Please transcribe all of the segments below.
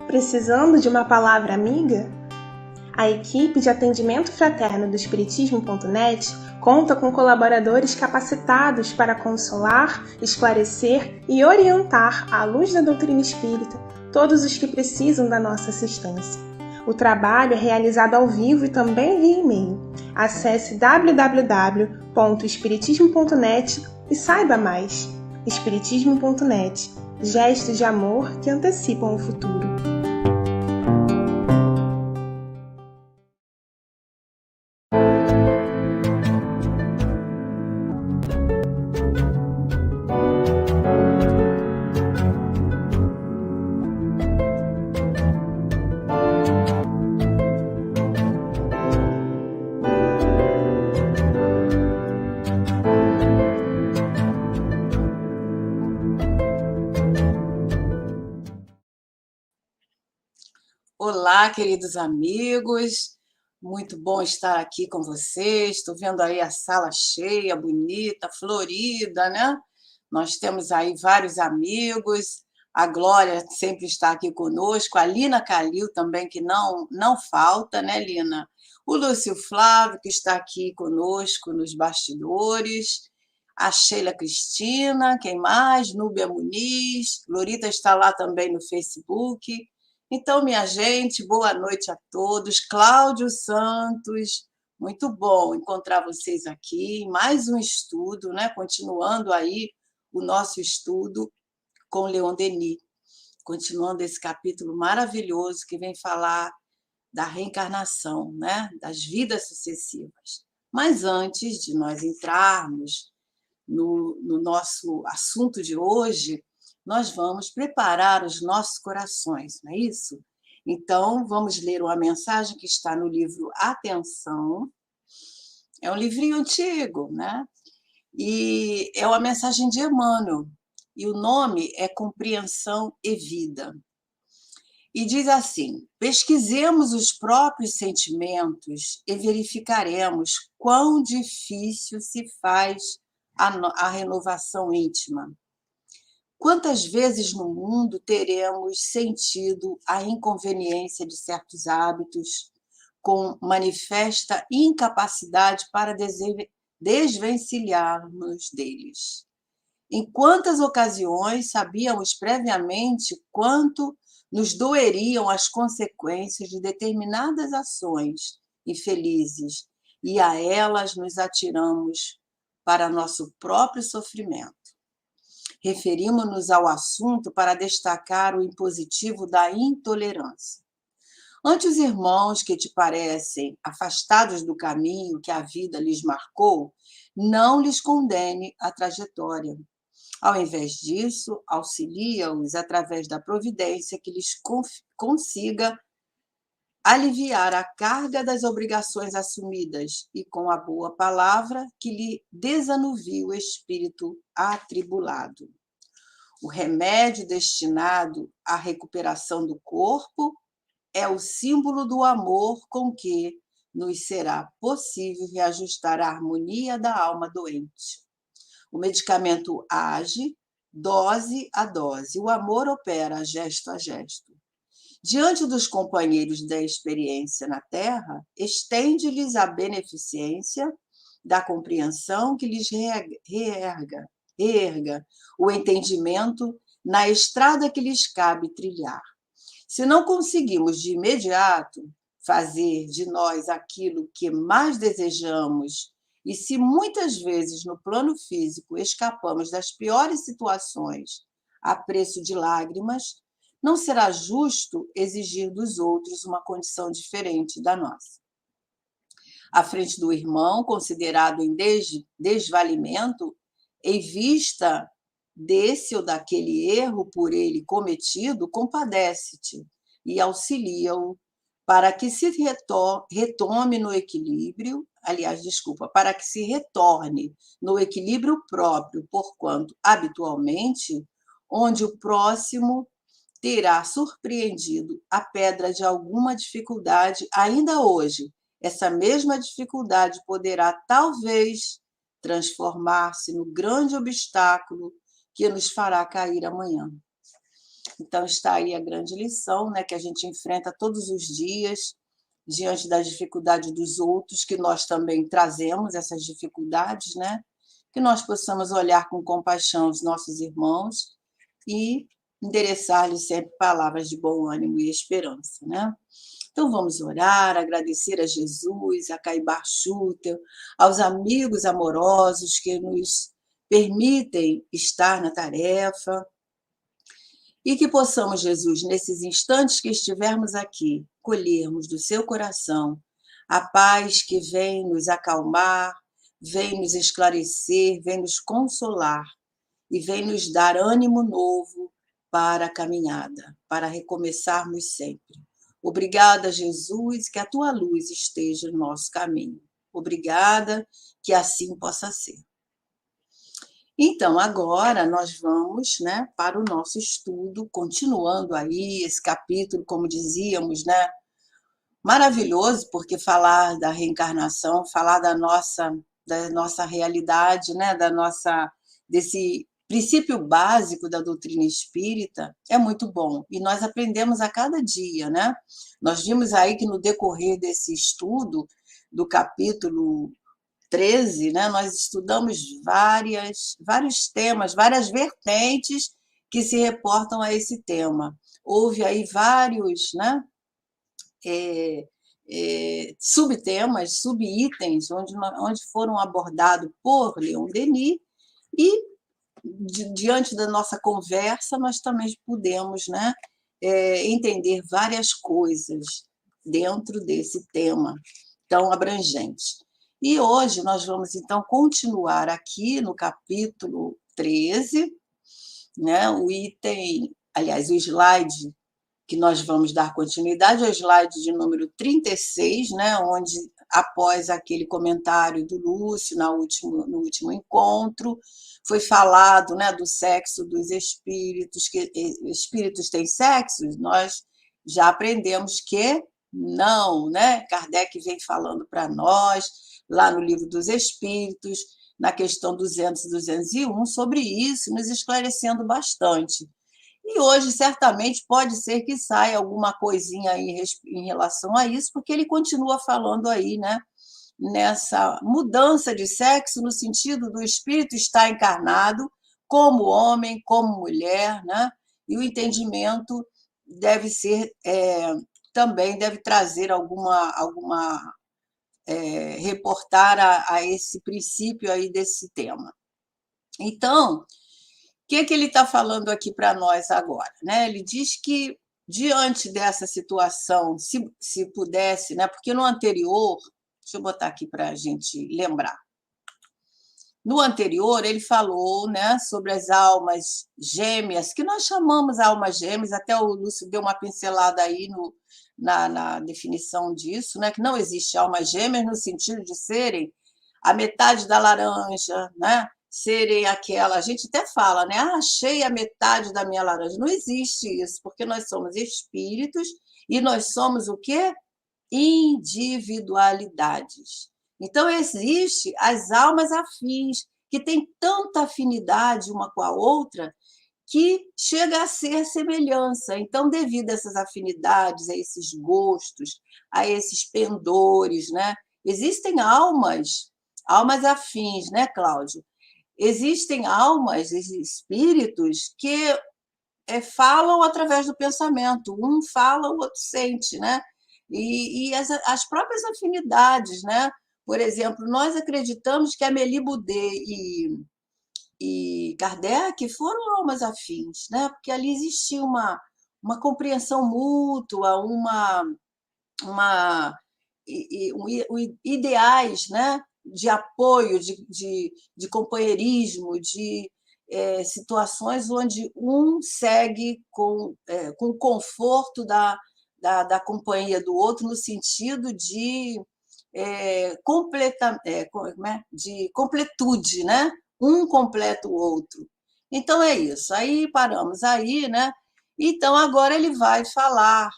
Precisando de uma palavra amiga? A equipe de atendimento fraterno do Espiritismo.net conta com colaboradores capacitados para consolar, esclarecer e orientar, à luz da doutrina espírita, todos os que precisam da nossa assistência. O trabalho é realizado ao vivo e também via e-mail. Acesse www.espiritismo.net e saiba mais. Espiritismo.net, gestos de amor que antecipam o futuro. Olá, queridos amigos, muito bom estar aqui com vocês. Estou vendo aí a sala cheia, bonita, florida, né? Nós temos aí vários amigos, a Glória sempre está aqui conosco, a Lina Calil também, que não falta, né, Lina? O Lúcio Flávio, que está aqui conosco nos bastidores, a Sheila Cristina, quem mais? Núbia Muniz, Lorita está lá também no Facebook. Então, minha gente, boa noite a todos. Cláudio Santos, muito bom encontrar vocês aqui em mais um estudo, né? Continuando aí o nosso estudo com Leon Denis, continuando esse capítulo maravilhoso que vem falar da reencarnação, né? Das vidas sucessivas. Mas antes de nós entrarmos no nosso assunto de hoje, nós vamos preparar os nossos corações, não é isso? Então, vamos ler uma mensagem que está no livro Atenção. É um livrinho antigo, né? E é uma mensagem de Emmanuel. E o nome é Compreensão e Vida. E diz assim: pesquisemos os próprios sentimentos e verificaremos quão difícil se faz a renovação íntima. Quantas vezes no mundo teremos sentido a inconveniência de certos hábitos, com manifesta incapacidade para desvencilharmos deles? Em quantas ocasiões sabíamos previamente quanto nos doeriam as consequências de determinadas ações infelizes, e a elas nos atiramos para nosso próprio sofrimento? Referimos-nos ao assunto para destacar o impositivo da intolerância. Ante os irmãos que te parecem afastados do caminho que a vida lhes marcou, não lhes condene a trajetória. Ao invés disso, auxilia-os através da providência que lhes consiga aliviar a carga das obrigações assumidas e com a boa palavra que lhe desanuvie o espírito atribulado. O remédio destinado à recuperação do corpo é o símbolo do amor com que nos será possível reajustar a harmonia da alma doente. O medicamento age dose a dose, o amor opera gesto a gesto. Diante dos companheiros da experiência na Terra, estende-lhes a beneficência da compreensão que lhes reerga o entendimento na estrada que lhes cabe trilhar. Se não conseguimos de imediato fazer de nós aquilo que mais desejamos, e se muitas vezes no plano físico escapamos das piores situações a preço de lágrimas, não será justo exigir dos outros uma condição diferente da nossa. À frente do irmão, considerado em desvalimento, em vista desse ou daquele erro por ele cometido, compadece-te e auxilia-o para que se retome no equilíbrio, para que se retorne no equilíbrio próprio, porquanto, habitualmente, onde o próximo terá surpreendido a pedra de alguma dificuldade, ainda hoje, essa mesma dificuldade poderá, talvez, transformar-se no grande obstáculo que nos fará cair amanhã. Então, está aí a grande lição, né, que a gente enfrenta todos os dias, diante das dificuldades dos outros, que nós também trazemos essas dificuldades, né? Que nós possamos olhar com compaixão os nossos irmãos e endereçar-lhes sempre palavras de bom ânimo e esperança, né? Então vamos orar, agradecer a Jesus, a Caibar Schutel, aos amigos amorosos que nos permitem estar na tarefa, e que possamos, Jesus, nesses instantes que estivermos aqui, colhermos do seu coração a paz que vem nos acalmar, vem nos esclarecer, vem nos consolar e vem nos dar ânimo novo para a caminhada, para recomeçarmos sempre. Obrigada, Jesus, que a tua luz esteja no nosso caminho. Obrigada, que assim possa ser. Então, agora nós vamos, né, para o nosso estudo, continuando aí esse capítulo, como dizíamos, né, maravilhoso, porque falar da reencarnação, falar da nossa realidade, né, desse princípio básico da doutrina espírita é muito bom. E nós aprendemos a cada dia, né? Nós vimos aí que no decorrer desse estudo, do capítulo 13, né, nós estudamos vários temas, várias vertentes que se reportam a esse tema. Houve aí vários, né, subtemas, subitens, onde foram abordados por Leon Denis, e diante da nossa conversa nós também pudemos, né, entender várias coisas dentro desse tema tão abrangente. E hoje nós vamos, então, continuar aqui no capítulo 13, né, o slide que nós vamos dar continuidade é o slide de número 36, né, onde, após aquele comentário do Lúcio no último encontro, foi falado, né, do sexo dos espíritos, que espíritos têm sexo, nós já aprendemos que não, né? Kardec vem falando para nós, lá no Livro dos Espíritos, na questão 200 e 201, sobre isso, nos esclarecendo bastante. E hoje, certamente, pode ser que saia alguma coisinha aí em relação a isso, porque ele continua falando aí, né, nessa mudança de sexo, no sentido do espírito estar encarnado como homem, como mulher, né? E o entendimento deve ser, também deve trazer reportar a esse princípio aí desse tema. Então, o que ele está falando aqui para nós agora, né? Ele diz que, diante dessa situação, se pudesse, né? Porque no anterior, deixa eu botar aqui para a gente lembrar. No anterior, ele falou, né, sobre as almas gêmeas, que nós chamamos almas gêmeas, até o Lúcio deu uma pincelada aí na definição disso, né, que não existe almas gêmeas no sentido de serem a metade da laranja, né, serem aquela, a gente até fala, né, achei a metade da minha laranja. Não existe isso, porque nós somos espíritos e nós somos o quê? Individualidades. Então, existe as almas afins, que têm tanta afinidade uma com a outra, que chega a ser semelhança. Então, devido a essas afinidades, a esses gostos, a esses pendores, né? Existem almas afins, né, Cláudio? Existem almas, espíritos que falam através do pensamento. Um fala, o outro sente, né? E as próprias afinidades, né? Por exemplo, nós acreditamos que Amélie Boudet e Kardec foram almas afins, né? Porque ali existia uma compreensão mútua, ideais, né? De apoio, de companheirismo, de situações onde um segue com o conforto da companhia do outro, no sentido de de completude, né? Um completa o outro. Então é isso. Aí paramos aí, né? Então agora ele vai falar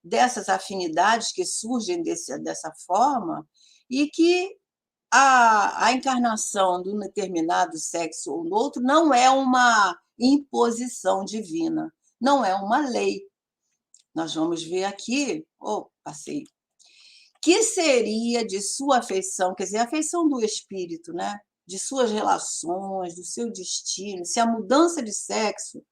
dessas afinidades que surgem dessa forma e que a encarnação de um determinado sexo ou do outro não é uma imposição divina. não é uma lei. Nós vamos ver aqui, passei, que seria de sua afeição, quer dizer, a afeição do espírito, né? De suas relações, do seu destino, se a mudança de sexo,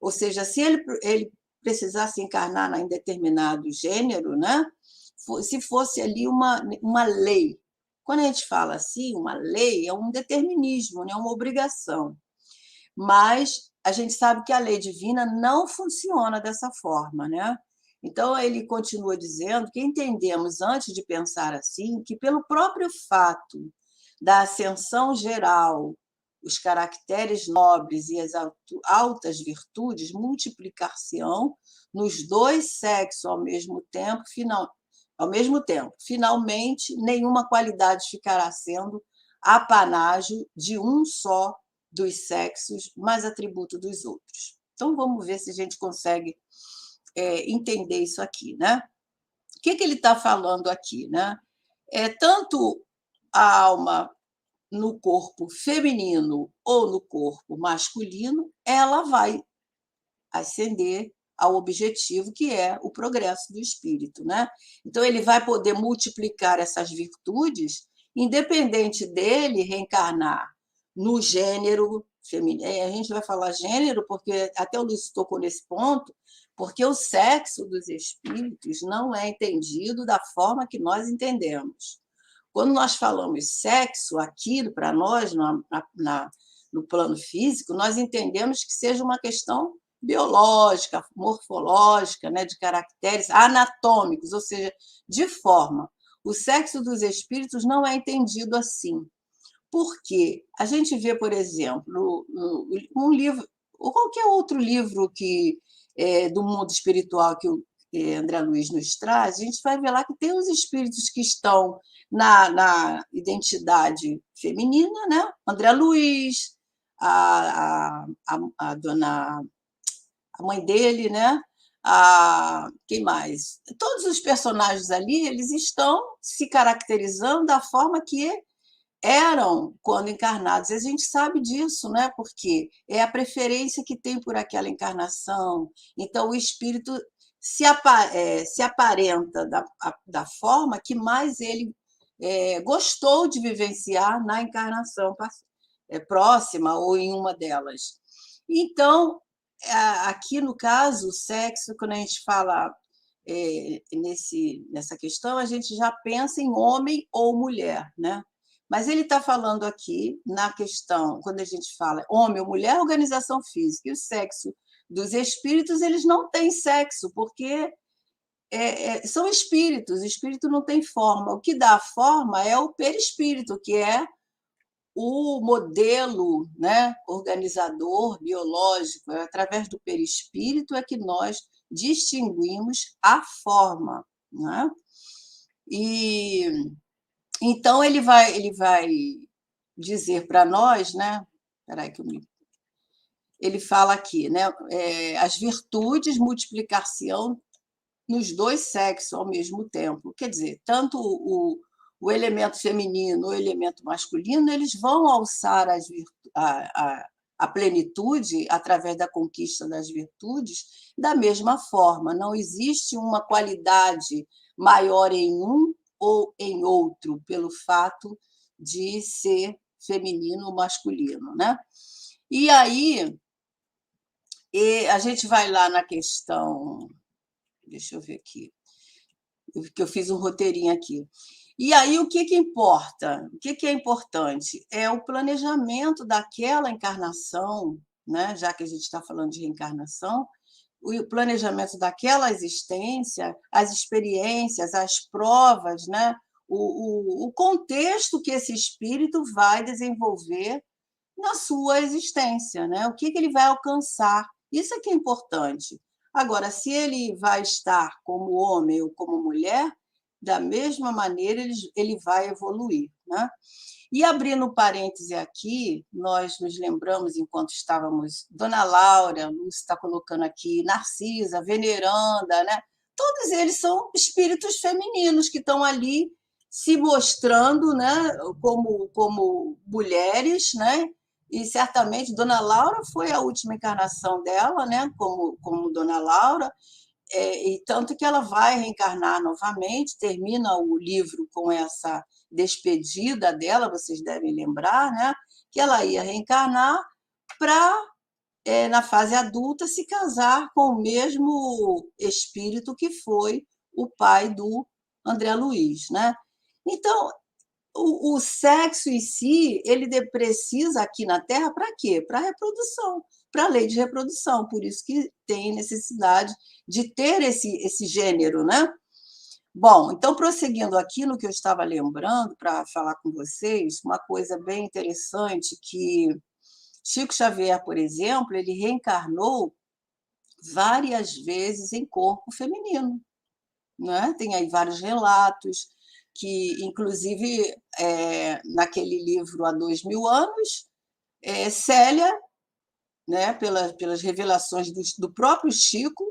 ou seja, se ele precisasse encarnar em determinado gênero, né? Se fosse ali uma lei. Quando a gente fala assim, uma lei é um determinismo, né? Uma obrigação. Mas a gente sabe que a lei divina não funciona dessa forma, né? Então, ele continua dizendo que entendemos, antes de pensar assim, que pelo próprio fato da ascensão geral, os caracteres nobres e as altas virtudes multiplicar-se-ão nos dois sexos ao mesmo tempo, finalmente, nenhuma qualidade ficará sendo apanágio de um só dos sexos, mas atributo dos outros. Então, vamos ver se a gente consegue entender isso aqui, né? O que ele está falando aqui, né? Tanto a alma no corpo feminino ou no corpo masculino, ela vai ascender ao objetivo que é o progresso do espírito, né? Então ele vai poder multiplicar essas virtudes, independente dele reencarnar no gênero feminino. A gente vai falar gênero porque até o Luiz tocou nesse ponto, porque o sexo dos espíritos não é entendido da forma que nós entendemos. Quando nós falamos sexo, aquilo para nós, no plano físico, nós entendemos que seja uma questão biológica, morfológica, né, de caracteres anatômicos, ou seja, de forma. O sexo dos espíritos não é entendido assim. Por quê? A gente vê, por exemplo, um livro, ou qualquer outro livro do mundo espiritual que o André Luiz nos traz, a gente vai ver lá que tem os espíritos que estão na identidade feminina, né? André Luiz, a dona, a mãe dele, né? Quem mais? Todos os personagens ali, eles estão se caracterizando da forma que eram quando encarnados. E a gente sabe disso, né? Porque é a preferência que tem por aquela encarnação. Então, o espírito se aparenta da forma que mais ele gostou de vivenciar na encarnação próxima ou em uma delas. Então, aqui no caso, o sexo, quando a gente fala nessa questão, a gente já pensa em homem ou mulher, né? Mas ele está falando aqui na questão, quando a gente fala homem ou mulher, organização física, e o sexo dos espíritos, eles não têm sexo, porque são espíritos, o espírito não tem forma. O que dá forma é o perispírito, que é o modelo, né, organizador biológico. Através do perispírito é que nós distinguimos a forma, né? E então ele vai dizer para nós, né? Espera que ele fala aqui, né? As virtudes multiplicar-se-ão nos dois sexos ao mesmo tempo. Quer dizer, tanto o elemento feminino, o elemento masculino, eles vão alçar a plenitude através da conquista das virtudes da mesma forma. Não existe uma qualidade maior em um ou em outro, pelo fato de ser feminino ou masculino, né? E aí, a gente vai lá na questão, deixa eu ver aqui, que eu fiz um roteirinho aqui. E aí, o que importa? O que é importante? É o planejamento daquela encarnação, né? Já que a gente está falando de reencarnação, o planejamento daquela existência, as experiências, as provas, né? O contexto que esse espírito vai desenvolver na sua existência, né? O que ele vai alcançar. Isso é que é importante. Agora, se ele vai estar como homem ou como mulher, da mesma maneira ele vai evoluir, né? E abrindo parêntese aqui, nós nos lembramos, enquanto estávamos, Dona Laura, Lúcia está colocando aqui, Narcisa, Veneranda, né? Todos eles são espíritos femininos que estão ali se mostrando, né, como mulheres, né, e certamente Dona Laura foi a última encarnação dela, né, como Dona Laura, e tanto que ela vai reencarnar novamente, termina o livro com essa despedida dela, vocês devem lembrar, né, que ela ia reencarnar para, na fase adulta, se casar com o mesmo espírito que foi o pai do André Luiz, né? Então, o sexo em si, ele precisa aqui na Terra para quê? Para reprodução, para a lei de reprodução, por isso que tem necessidade de ter esse gênero, né? Bom, então, prosseguindo aqui no que eu estava lembrando para falar com vocês, uma coisa bem interessante que Chico Xavier, por exemplo, ele reencarnou várias vezes em corpo feminino, né? Tem aí vários relatos que, inclusive, naquele livro Há 2000 anos, Célia, né, pelas revelações do próprio Chico,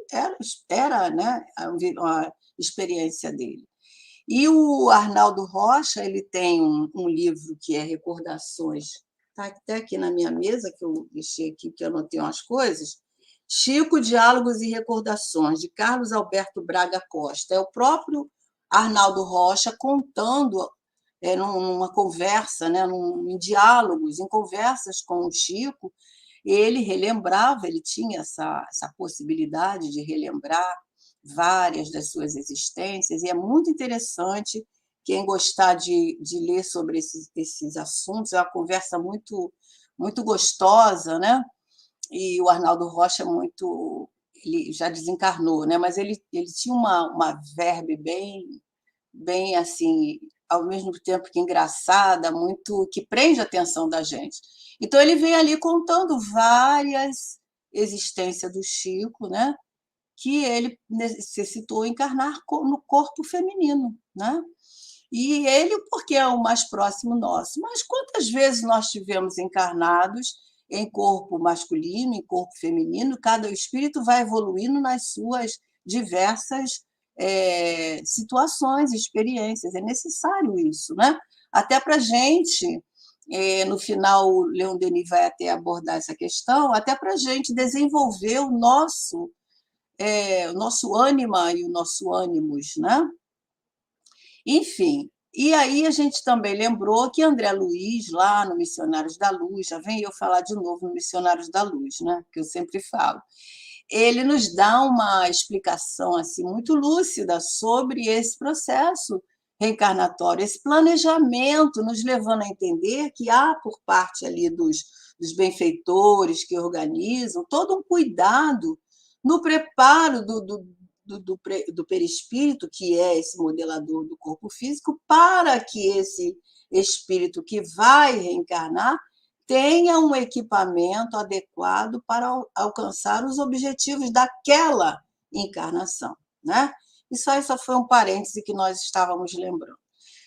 era, né, a experiência dele. E o Arnaldo Rocha, ele tem um livro que é Recordações, está até aqui na minha mesa, que eu deixei aqui, que eu anotei umas coisas, Chico, Diálogos e Recordações, de Carlos Alberto Braga Costa. É o próprio Arnaldo Rocha contando, numa conversa, né, em diálogos, em conversas com o Chico, ele relembrava, ele tinha essa possibilidade de relembrar várias das suas existências, e é muito interessante. Quem gostar de ler sobre esses assuntos, é uma conversa muito, muito gostosa, né? E o Arnaldo Rocha ele já desencarnou, né? Mas ele tinha uma verve bem assim, ao mesmo tempo que engraçada, muito que prende a atenção da gente. Então ele vem ali contando várias existências do Chico, né? Que ele necessitou encarnar no corpo feminino, né? E ele, porque é o mais próximo nosso. Mas quantas vezes nós tivemos encarnados em corpo masculino, em corpo feminino? Cada espírito vai evoluindo nas suas diversas situações, experiências. É necessário isso, né? Até para a gente, no final, o Leon Denis vai até abordar essa questão, até para a gente desenvolver o nosso ânima e o nosso ânimos, né? Enfim, e aí a gente também lembrou que André Luiz, lá no Missionários da Luz, já vem eu falar de novo no Missionários da Luz, né? Que eu sempre falo, ele nos dá uma explicação assim muito lúcida sobre esse processo reencarnatório, esse planejamento, nos levando a entender que há por parte ali dos benfeitores que organizam todo um cuidado no preparo do perispírito, que é esse modelador do corpo físico, para que esse espírito que vai reencarnar tenha um equipamento adequado para alcançar os objetivos daquela encarnação, né? Isso aí só foi um parêntese que nós estávamos lembrando.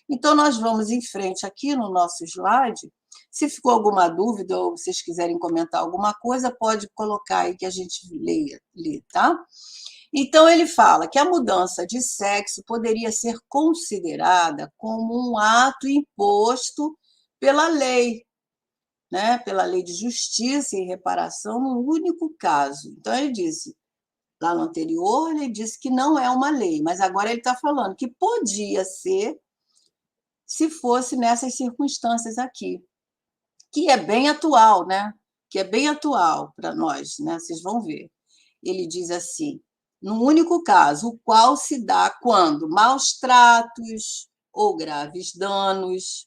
Então, nós vamos em frente aqui no nosso slide. Se ficou alguma dúvida ou vocês quiserem comentar alguma coisa, pode colocar aí que a gente lê, tá? Então, ele fala que a mudança de sexo poderia ser considerada como um ato imposto pela lei, né? Pela lei de justiça e reparação, num único caso. Então, ele disse, lá no anterior, ele disse que não é uma lei, mas agora ele está falando que podia ser se fosse nessas circunstâncias aqui, que é bem atual, né? Que é bem atual para nós, né? Vocês vão ver. Ele diz assim, num único caso, o qual se dá quando maus tratos ou graves danos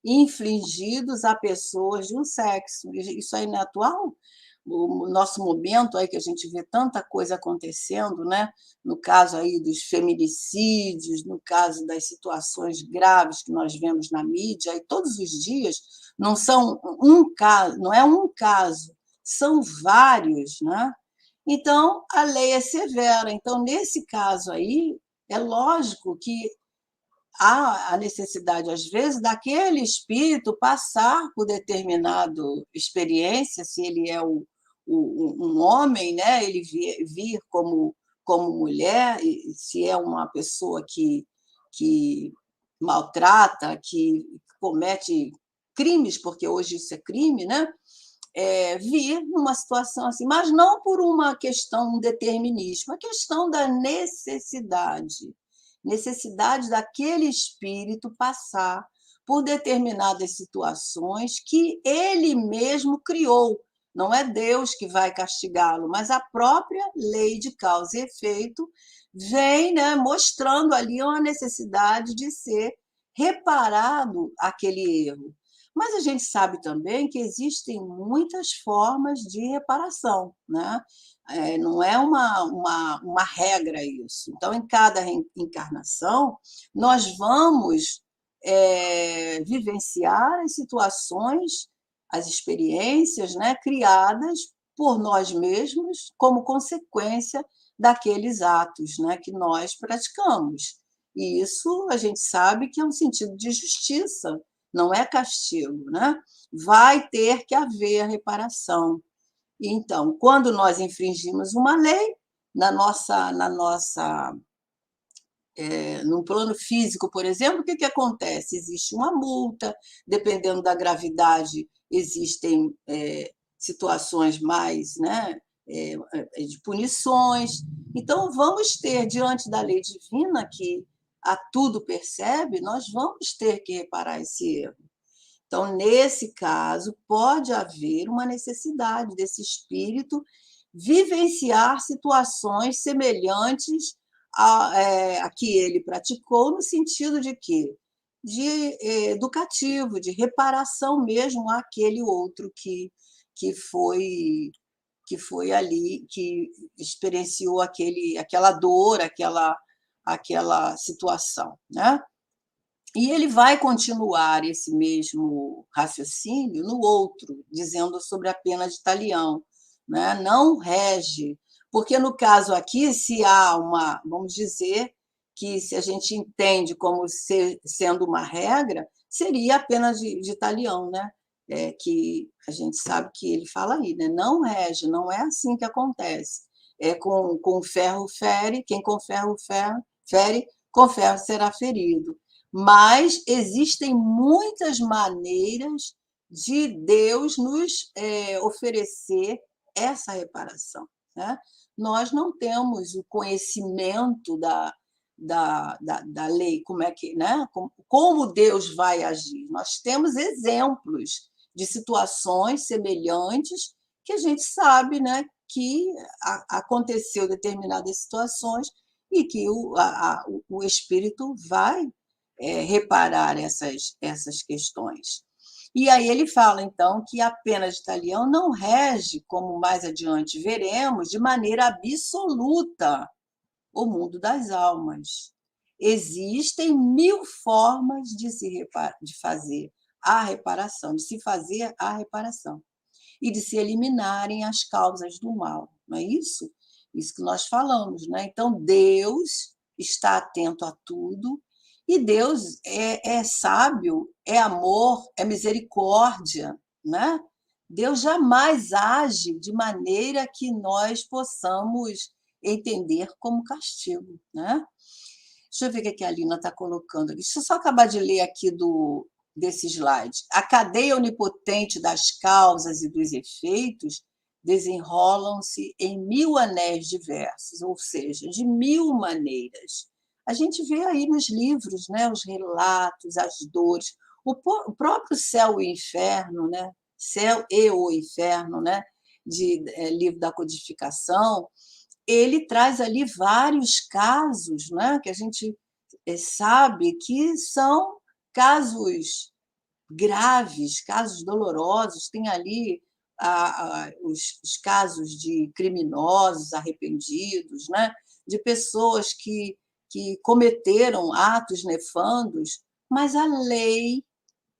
infligidos a pessoas de um sexo. Isso aí não é atual? O nosso momento aí que a gente vê tanta coisa acontecendo, né? No caso aí dos feminicídios, no caso das situações graves que nós vemos na mídia, e todos os dias não são um caso, não é um caso, são vários, né? Então a lei é severa. Então nesse caso aí é lógico que há a necessidade, às vezes, daquele espírito passar por determinada experiência, se ele é um homem, né? Ele vir como mulher, e se é uma pessoa que maltrata, que comete crimes, porque hoje isso é crime, né? vir numa situação assim, mas não por uma questão, um determinismo, a questão da necessidade daquele espírito passar por determinadas situações que ele mesmo criou. Não é Deus que vai castigá-lo, mas a própria lei de causa e efeito vem, né, mostrando ali uma necessidade de ser reparado aquele erro. Mas a gente sabe também que existem muitas formas de reparação, né? Não é uma regra isso. Então, em cada reencarnação, nós vamos vivenciar as situações, as experiências, né, criadas por nós mesmos como consequência daqueles atos, né, que nós praticamos. E isso a gente sabe que é um sentido de justiça, não é castigo, né? Vai ter que haver reparação. Então, quando nós infringimos uma lei, no plano físico, por exemplo, o que acontece? Existe uma multa, dependendo da gravidade, existem situações mais, né, de punições. Então, vamos ter, diante da lei divina, que a tudo percebe, nós vamos ter que reparar esse erro. Então, nesse caso, pode haver uma necessidade desse espírito vivenciar situações semelhantes a que ele praticou, no sentido de quê? De educativo, de reparação mesmo àquele outro que foi que foi ali, que experienciou aquela dor, aquela situação, né? E ele vai continuar esse mesmo raciocínio no outro, dizendo sobre a pena de talião, né? Não rege, porque no caso aqui, se há vamos dizer que se a gente entende como sendo uma regra, seria a pena de talião, né? Que a gente sabe que ele fala aí, né? Não rege, não é assim que acontece. Com ferro fere, quem com ferro fere, com ferro será ferido. Mas existem muitas maneiras de Deus nos oferecer essa reparação, né? Nós não temos o conhecimento da lei, como é que, né? Como Deus vai agir. Nós temos exemplos de situações semelhantes que a gente sabe, né, que aconteceu determinadas situações e que o espírito vai reparar essas questões. E aí ele fala, então, que a pena de talião não rege, como mais adiante veremos, de maneira absoluta o mundo das almas. Existem 1000 formas de fazer a reparação, de se fazer a reparação e de se eliminarem as causas do mal, não é isso? Isso que nós falamos, né? Então, Deus está atento a tudo e Deus é sábio, é amor, é misericórdia, né? Deus jamais age de maneira que nós possamos entender como castigo, né? Deixa eu ver o que a Lina está colocando aqui. Deixa eu só acabar de ler aqui desse slide. A cadeia onipotente das causas e dos efeitos desenrolam-se em 1000 anéis diversos, ou seja, de 1000 maneiras. A gente vê aí nos livros, né, os relatos, as dores, o próprio Céu e o Inferno, né, Céu e o Inferno, né, livro da codificação, ele traz ali vários casos, né, que a gente sabe que são casos graves, casos dolorosos, tem ali os casos de criminosos arrependidos, né, de pessoas que cometeram atos nefandos, mas a lei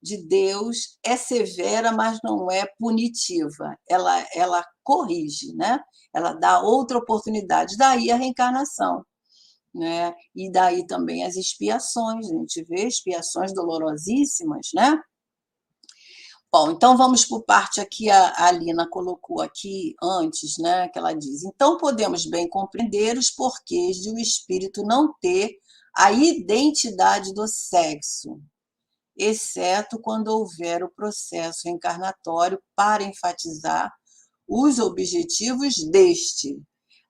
de Deus é severa, mas não é punitiva. Ela corrige, né? Ela dá outra oportunidade. Daí a reencarnação, né? E daí também as expiações. A gente vê expiações dolorosíssimas, né? Bom, então vamos por parte aqui, a Alina colocou aqui antes, né, que ela diz, então podemos bem compreender os porquês de o espírito não ter a identidade do sexo. exceto quando houver o processo reencarnatório para enfatizar os objetivos deste.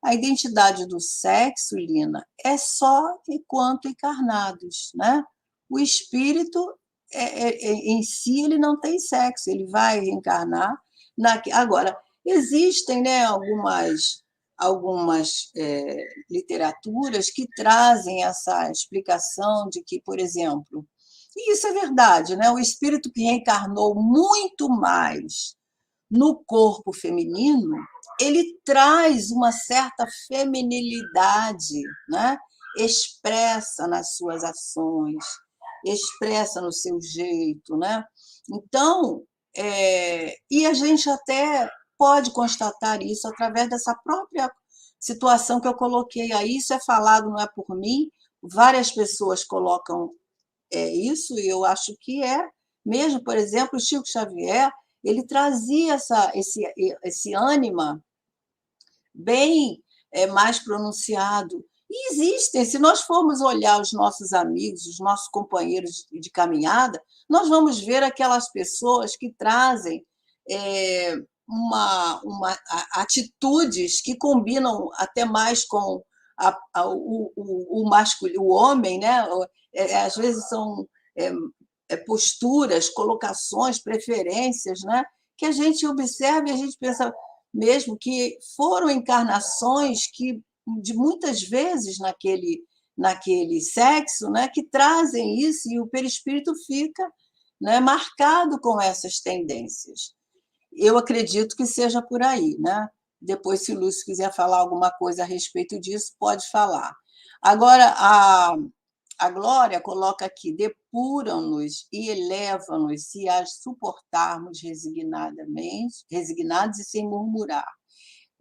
A identidade do sexo, Lina, é só enquanto encarnados, né? O espírito, em si, ele não tem sexo, ele vai reencarnar. Agora, existem, né, algumas literaturas que trazem essa explicação de que, por exemplo, e isso é verdade, né? O espírito que reencarnou muito mais no corpo feminino, ele traz uma certa feminilidade, né? Expressa nas suas ações, expressa no seu jeito, né? Então, e a gente até pode constatar isso através dessa própria situação que eu coloquei aí. Isso é falado, não é por mim, várias pessoas colocam isso, e eu acho que é mesmo. Por exemplo, o Chico Xavier, ele trazia esse ânima bem mais pronunciado. E existem, se nós formos olhar os nossos amigos, os nossos companheiros de caminhada, nós vamos ver aquelas pessoas que trazem atitudes que combinam até mais com o masculino, o homem, né? Às vezes são posturas, colocações, preferências, né? Que a gente observa e a gente pensa mesmo que foram encarnações que, de muitas vezes, naquele sexo, né, que trazem isso, e o perispírito fica, né, marcado com essas tendências. Eu acredito que seja por aí, né? Depois, se o Lúcio quiser falar alguma coisa a respeito disso, pode falar. Agora, a Glória coloca aqui: depuram-nos e elevam-nos se as suportarmos resignadamente, resignados e sem murmurar.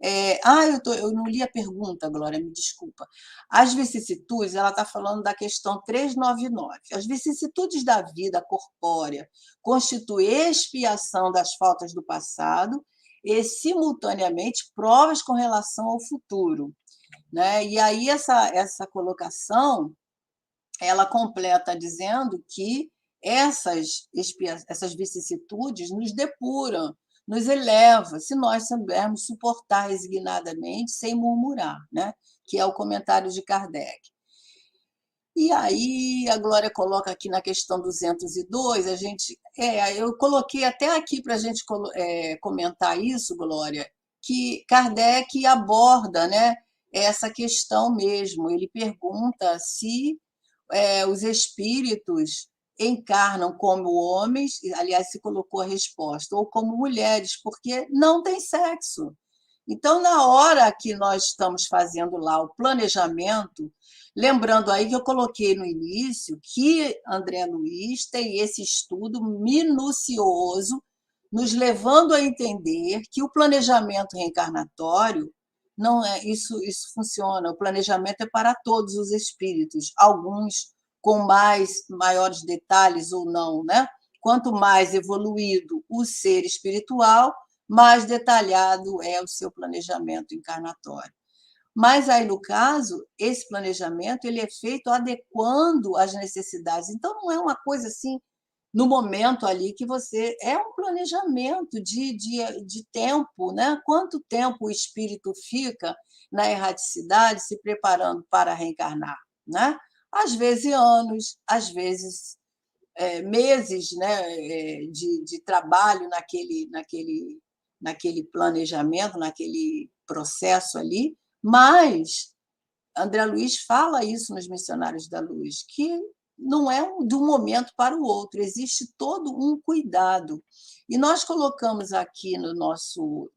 Eu não li a pergunta, Glória, me desculpa. As vicissitudes, ela está falando da questão 399. As vicissitudes da vida corpórea constituem expiação das faltas do passado e, simultaneamente, provas com relação ao futuro. Né? E aí, essa colocação, ela completa dizendo que essas vicissitudes nos depuram, nos eleva, se nós soubermos suportar resignadamente, sem murmurar, né? Que é o comentário de Kardec. E aí a Glória coloca aqui na questão 202, eu coloquei até aqui para a gente comentar isso, Glória, que Kardec aborda, né, essa questão mesmo. Ele pergunta se os espíritos encarnam como homens, aliás, se colocou a resposta, ou como mulheres, porque não tem sexo. Então, na hora que nós estamos fazendo lá o planejamento, lembrando aí que eu coloquei no início que André Luiz tem esse estudo minucioso, nos levando a entender que o planejamento reencarnatório não é isso funciona. O planejamento é para todos os espíritos, alguns com maiores detalhes ou não, né? Quanto mais evoluído o ser espiritual, mais detalhado é o seu planejamento encarnatório. Mas aí, no caso, esse planejamento ele é feito adequando às necessidades. Então, não é uma coisa assim, no momento ali que você... É um planejamento de tempo, né? Quanto tempo o espírito fica na erraticidade se preparando para reencarnar, né? Às vezes anos, às vezes meses, né? De trabalho naquele planejamento, naquele processo ali, mas André Luiz fala isso nos Missionários da Luz, que não é de um momento para o outro, existe todo um cuidado. E nós colocamos aqui no nosso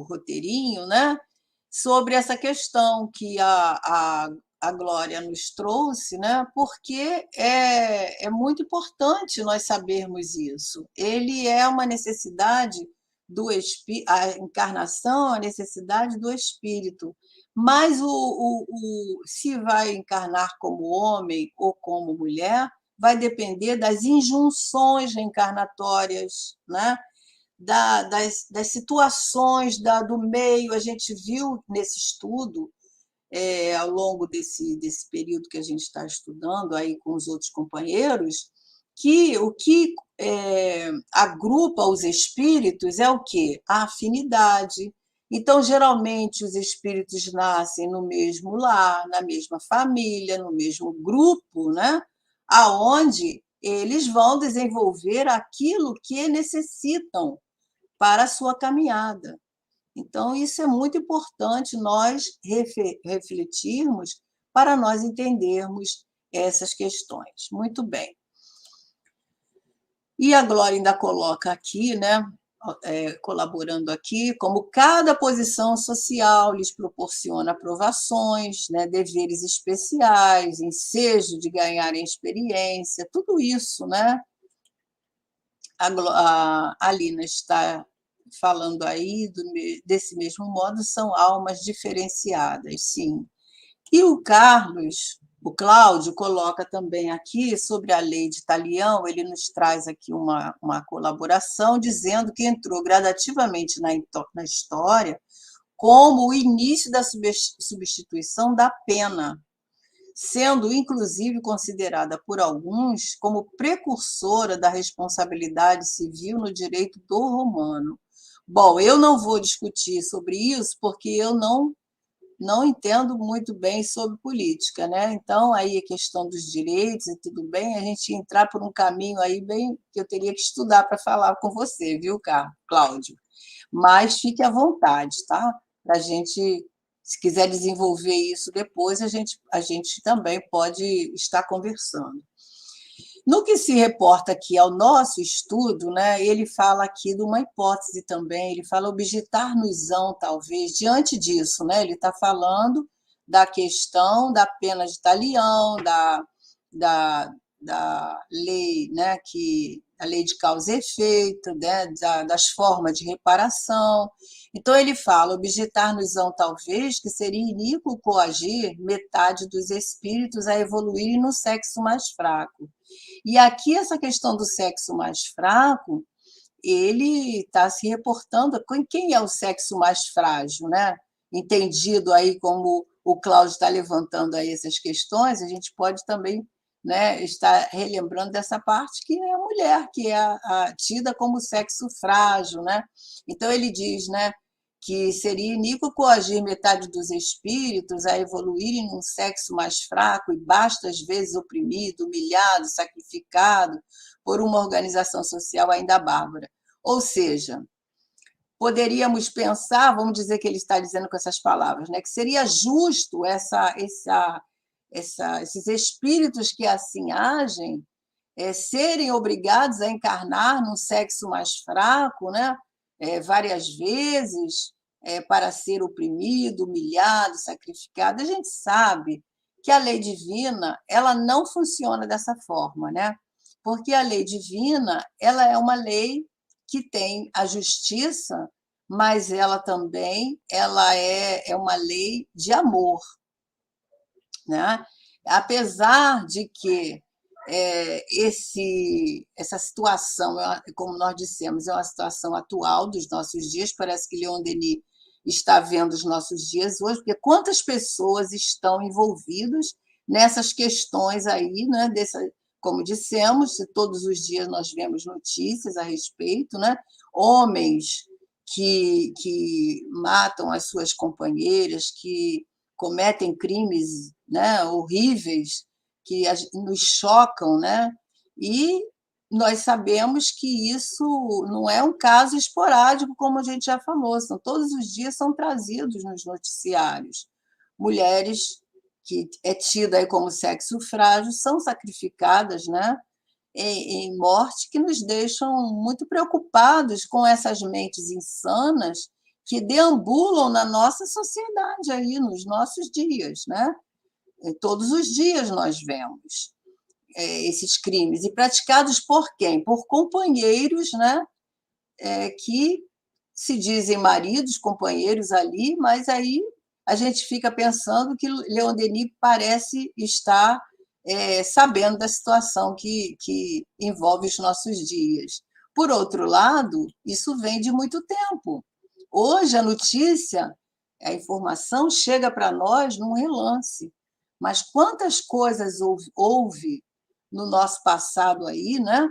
roteirinho, né, sobre essa questão que a Glória nos trouxe, né, porque é muito importante nós sabermos isso. Ele é uma necessidade do espírito, a encarnação, a necessidade do espírito. Mas se vai encarnar como homem ou como mulher, vai depender das injunções reencarnatórias, né? Das situações do meio. A gente viu nesse estudo ao longo desse período que a gente está estudando aí com os outros companheiros, que o que agrupa os espíritos é o quê? A afinidade. Então, geralmente, os espíritos nascem no mesmo lar, na mesma família, no mesmo grupo, né? Aonde eles vão desenvolver aquilo que necessitam para a sua caminhada. Então, isso é muito importante nós refletirmos para nós entendermos essas questões. Muito bem. E a Glória ainda coloca aqui, né, colaborando aqui, como cada posição social lhes proporciona aprovações, né, deveres especiais, ensejo de ganharem experiência, tudo isso, né? A Lina está falando aí desse mesmo modo, são almas diferenciadas, sim. E o Cláudio, coloca também aqui sobre a lei de Talião, ele nos traz aqui uma colaboração, dizendo que entrou gradativamente na história como o início da substituição da pena, sendo inclusive considerada por alguns como precursora da responsabilidade civil no direito do romano. Bom, eu não vou discutir sobre isso porque eu não entendo muito bem sobre política, né? Então, aí a questão dos direitos e tudo bem, a gente entrar por um caminho aí bem que eu teria que estudar para falar com você, viu, Cláudio? Mas fique à vontade, tá? Para a gente, se quiser desenvolver isso depois, a gente também pode estar conversando. No que se reporta aqui ao nosso estudo, né, ele fala aqui de uma hipótese também, ele fala objetar-nos-ão, talvez, diante disso, né, ele está falando da questão da pena de talião, da lei, né, a lei de causa e efeito, né, das formas de reparação. Então, ele fala, objetar-nos-ão, talvez, que seria iníquo coagir metade dos espíritos a evoluírem no sexo mais fraco. E aqui essa questão do sexo mais fraco, ele está se reportando com quem é o sexo mais frágil, né? Entendido aí como o Cláudio está levantando aí essas questões, a gente pode também, né, estar relembrando dessa parte que é a mulher, que é tida como sexo frágil, né? Então ele diz, né, que seria iníquo coagir metade dos espíritos a evoluírem num sexo mais fraco e bastas vezes oprimido, humilhado, sacrificado por uma organização social ainda bárbara. Ou seja, poderíamos pensar, vamos dizer que ele está dizendo com essas palavras, né, que seria justo esses espíritos que assim agem serem obrigados a encarnar num sexo mais fraco, né, várias vezes, para ser oprimido, humilhado, sacrificado. A gente sabe que a lei divina ela não funciona dessa forma, né? Porque a lei divina ela é uma lei que tem a justiça, mas ela também é uma lei de amor, né? Apesar de que essa situação, como nós dissemos, é uma situação atual dos nossos dias, parece que Leon Denis está vendo os nossos dias hoje, porque quantas pessoas estão envolvidas nessas questões aí, né, como dissemos, todos os dias nós vemos notícias a respeito, né, homens que matam as suas companheiras, que cometem crimes, né, horríveis, que nos chocam, né? E nós sabemos que isso não é um caso esporádico, como a gente já falou, todos os dias são trazidos nos noticiários. Mulheres que é tida aí como sexo frágil são sacrificadas, né, em morte, que nos deixam muito preocupados com essas mentes insanas que deambulam na nossa sociedade aí, nos nossos dias, né? Todos os dias nós vemos esses crimes. E praticados por quem? Por companheiros, né, que se dizem maridos, companheiros ali, mas aí a gente fica pensando que Leon Denis parece estar sabendo da situação que envolve os nossos dias. Por outro lado, isso vem de muito tempo. Hoje a notícia A informação chega para nós num relance. Mas quantas coisas houve no nosso passado aí, né?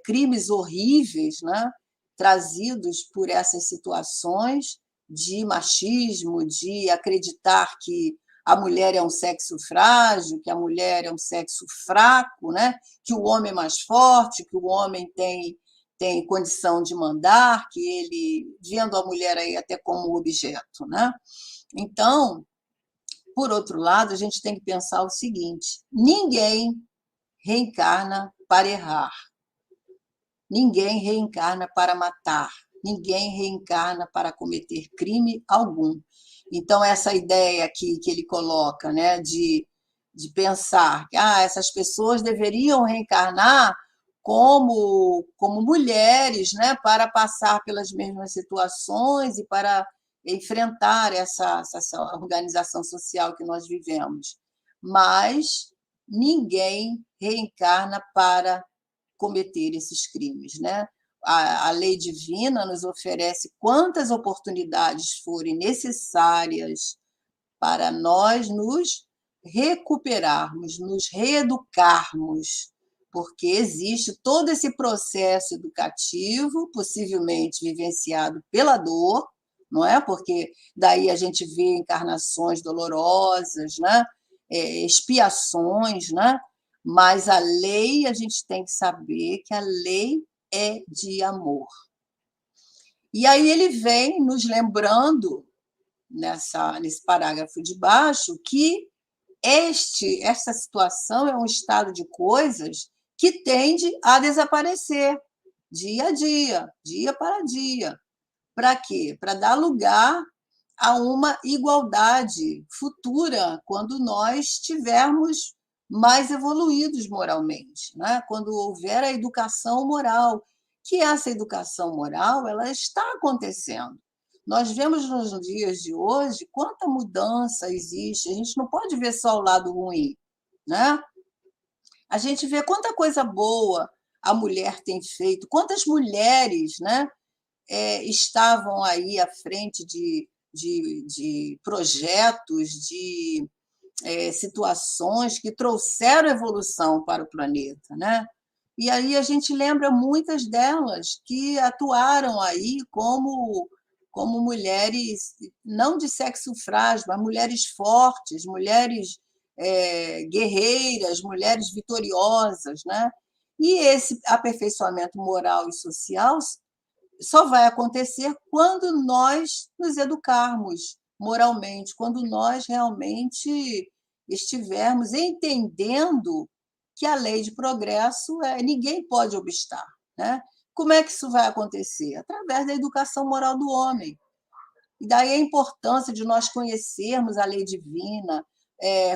Crimes horríveis, né? Trazidos por essas situações de machismo, de acreditar que a mulher é um sexo frágil, que a mulher é um sexo fraco, né? Que o homem é mais forte, que o homem tem condição de mandar, que ele, vendo a mulher aí até como objeto, né? Então, por outro lado, a gente tem que pensar o seguinte: ninguém reencarna para errar, ninguém reencarna para matar, ninguém reencarna para cometer crime algum. Então, essa ideia aqui que ele coloca, né, de pensar que essas pessoas deveriam reencarnar como mulheres, né, para passar pelas mesmas situações e para enfrentar essa organização social que nós vivemos. Mas ninguém reencarna para cometer esses crimes, né? A lei divina nos oferece quantas oportunidades forem necessárias para nós nos recuperarmos, nos reeducarmos, porque existe todo esse processo educativo, possivelmente vivenciado pela dor, não é? Porque daí a gente vê encarnações dolorosas, né? Expiações, né? Mas a lei, a gente tem que saber que a lei é de amor. E aí ele vem nos lembrando, nesse parágrafo de baixo, que essa situação é um estado de coisas que tende a desaparecer dia a dia para dia. Para quê? Para dar lugar a uma igualdade futura, quando nós tivermos mais evoluídos moralmente, né? Quando houver a educação moral, que essa educação moral ela está acontecendo. Nós vemos nos dias de hoje quanta mudança existe, a gente não pode ver só o lado ruim, né? A gente vê quanta coisa boa a mulher tem feito, quantas mulheres, né, estavam aí à frente de projetos, de situações que trouxeram evolução para o planeta, né? E aí a gente lembra muitas delas que atuaram aí como mulheres, não de sexo frágil, mas mulheres fortes, mulheres guerreiras, mulheres vitoriosas, né? E esse aperfeiçoamento moral e social só vai acontecer quando nós nos educarmos moralmente, quando nós realmente estivermos entendendo que a lei de progresso ninguém pode obstar, né? Como é que isso vai acontecer? Através da educação moral do homem. E daí a importância de nós conhecermos a lei divina,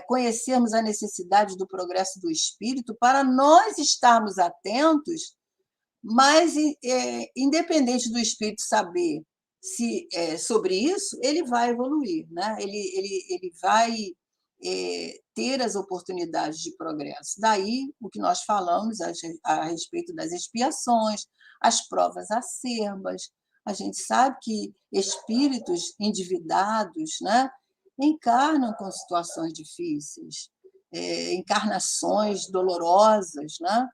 conhecermos a necessidade do progresso do espírito para nós estarmos atentos, mas, independente do espírito saber sobre isso, ele vai evoluir, né? Ele vai ter as oportunidades de progresso. Daí o que nós falamos a respeito das expiações, as provas acerbas. A gente sabe que espíritos endividados, né, encarnam com situações difíceis, encarnações dolorosas, né?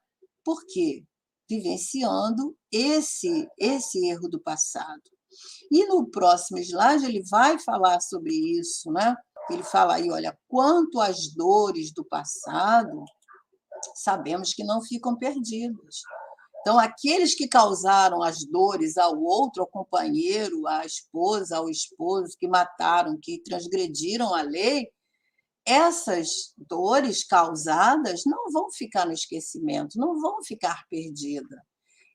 Por quê? Vivenciando esse erro do passado. E no próximo slide ele vai falar sobre isso, né? Ele fala aí, olha, quanto às dores do passado, sabemos que não ficam perdidas. Então, aqueles que causaram as dores ao outro, ao companheiro, à esposa, ao esposo, que mataram, que transgrediram a lei, essas dores causadas não vão ficar no esquecimento, não vão ficar perdidas.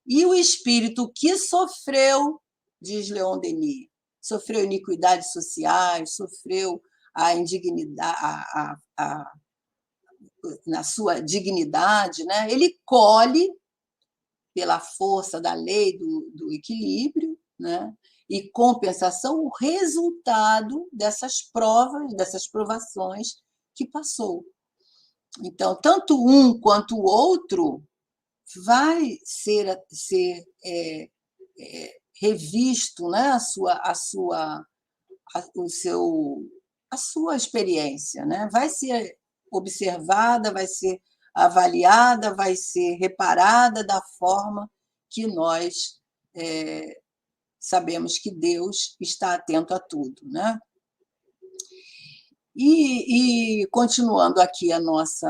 E o espírito que sofreu, diz Leon Denis, sofreu iniquidades sociais, sofreu a indignidade, na sua dignidade, né? Ele colhe, pela força da lei do equilíbrio, né? E compensação, o resultado dessas provas, dessas provações que passou. Então, tanto um quanto o outro vai ser revisto, né? a sua experiência, né? Vai ser observada, vai ser avaliada, vai ser reparada da forma que nós sabemos que Deus está atento a tudo, né? E continuando aqui a nosso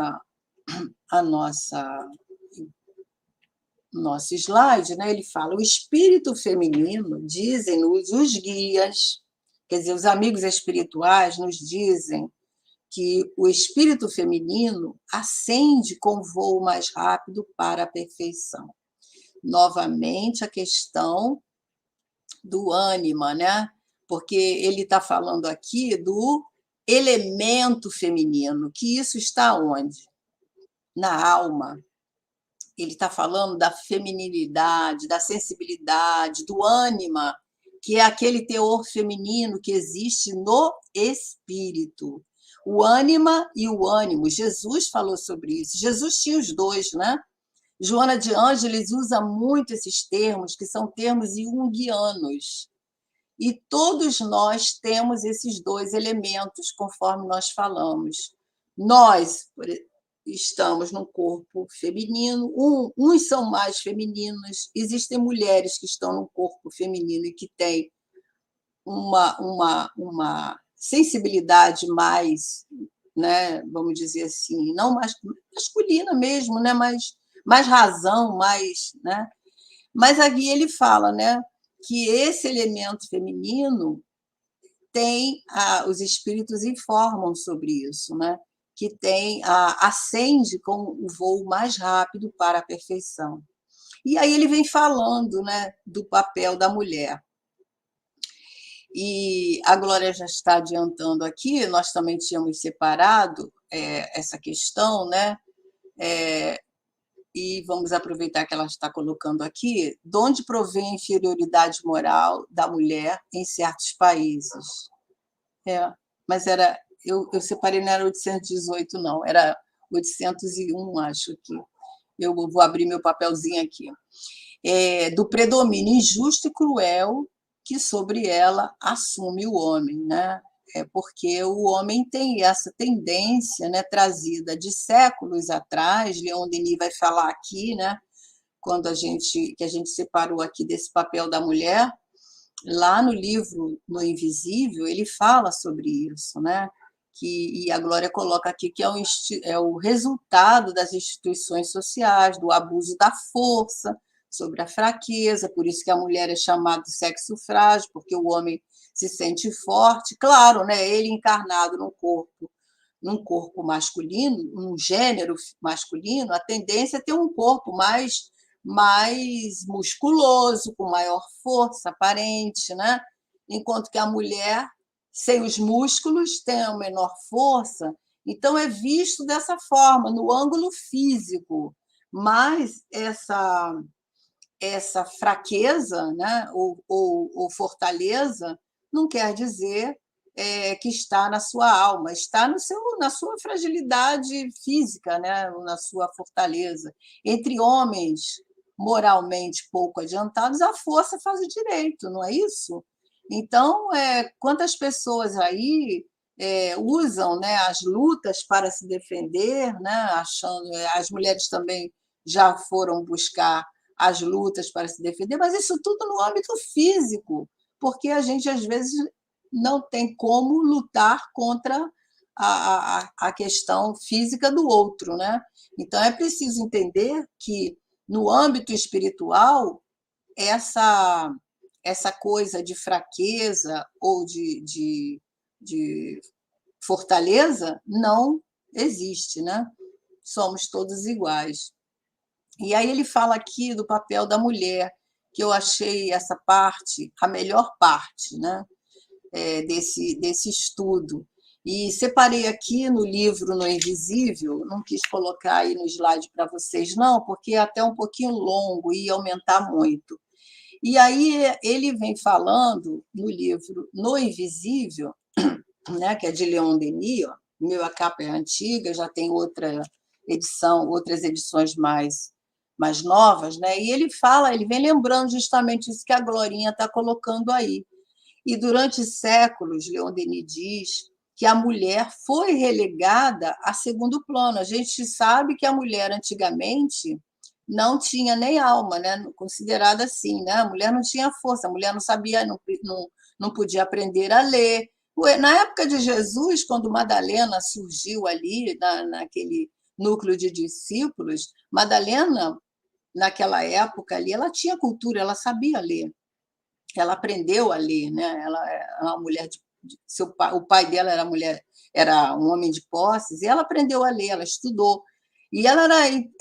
slide, né, ele fala: o espírito feminino, dizem-nos os guias, quer dizer, os amigos espirituais nos dizem que o espírito feminino ascende com voo mais rápido para a perfeição. Novamente, a questão do ânima, né? Porque ele está falando aqui do elemento feminino, que isso está onde? Na alma. Ele está falando da feminilidade, da sensibilidade, do ânima, que é aquele teor feminino que existe no espírito. O ânima e o ânimo. Jesus falou sobre isso. Jesus tinha os dois, né? Joana de Ângeles usa muito esses termos, que são termos junguianos. E todos nós temos esses dois elementos, conforme nós falamos. Nós estamos num corpo feminino, uns são mais femininos, existem mulheres que estão num corpo feminino e que têm uma sensibilidade mais, né, vamos dizer assim, não mais masculina mesmo, né, mais razão, mais, né? Mas aqui ele fala, né, que esse elemento feminino tem os espíritos informam sobre isso, né? Que ascende com o voo mais rápido para a perfeição. E aí ele vem falando, né, do papel da mulher. E a Glória já está adiantando aqui, nós também tínhamos separado essa questão, né? E vamos aproveitar que ela está colocando aqui, de onde provém a inferioridade moral da mulher em certos países. Mas eu separei, não era 818, não, era 801, acho que. Eu vou abrir meu papelzinho aqui. Do predomínio injusto e cruel que sobre ela assume o homem, né? Porque o homem tem essa tendência, né, trazida de séculos atrás. Leon Denis vai falar aqui, né, quando a gente separou aqui desse papel da mulher, lá no livro No Invisível, ele fala sobre isso, né? E a Glória coloca aqui que é o resultado das instituições sociais, do abuso da força sobre a fraqueza, por isso que a mulher é chamada de sexo frágil, porque o homem se sente forte, claro, né? Ele encarnado num corpo masculino, num gênero masculino, a tendência é ter um corpo mais musculoso, com maior força aparente, né? Enquanto que a mulher, sem os músculos, tem a menor força. Então, é visto dessa forma, no ângulo físico. Mas essa fraqueza, né, ou fortaleza não quer dizer que está na sua alma, está na sua fragilidade física, né, na sua fortaleza. Entre homens moralmente pouco adiantados, a força faz o direito, não é isso? Então, quantas pessoas aí usam, né, as lutas para se defender, né, achando, as mulheres também já foram buscar as lutas para se defender, mas isso tudo no âmbito físico, porque a gente, às vezes, não tem como lutar contra a questão física do outro, né? Então, é preciso entender que, no âmbito espiritual, essa coisa de fraqueza ou de fortaleza não existe, né? Somos todos iguais. E aí ele fala aqui do papel da mulher, que eu achei essa parte a melhor parte, né, desse estudo. E separei aqui no livro No Invisível, não quis colocar aí no slide para vocês, não, porque é até um pouquinho longo e ia aumentar muito. E aí ele vem falando no livro No Invisível, né, que é de Leon Denis, ó, a capa é antiga, já tem outras edições mais novas, né? E ele vem lembrando justamente isso que a Glorinha está colocando aí. E durante séculos, Leon Denis diz que a mulher foi relegada a segundo plano. A gente sabe que a mulher antigamente não tinha nem alma, né? Considerada assim, né? A mulher não tinha força, a mulher não sabia, não podia aprender a ler. Na época de Jesus, quando Madalena surgiu ali, naquele núcleo de discípulos, Madalena, naquela época ali, ela tinha cultura, ela sabia ler, ela aprendeu a ler, né? Ela é uma mulher o pai dela era um homem de posses, e ela aprendeu a ler, ela estudou. E ela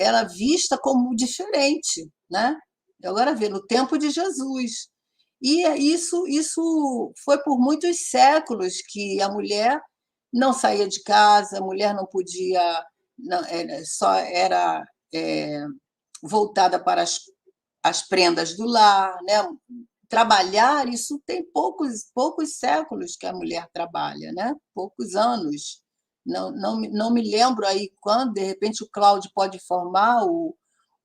era vista como diferente, né? Agora vê, no tempo de Jesus. E isso foi por muitos séculos que a mulher não saía de casa, a mulher não podia, não, só era voltada para as prendas do lar, né? Trabalhar, isso tem poucos séculos que a mulher trabalha, né? Poucos anos. Não me lembro aí quando, de repente, o Cláudio pode informar o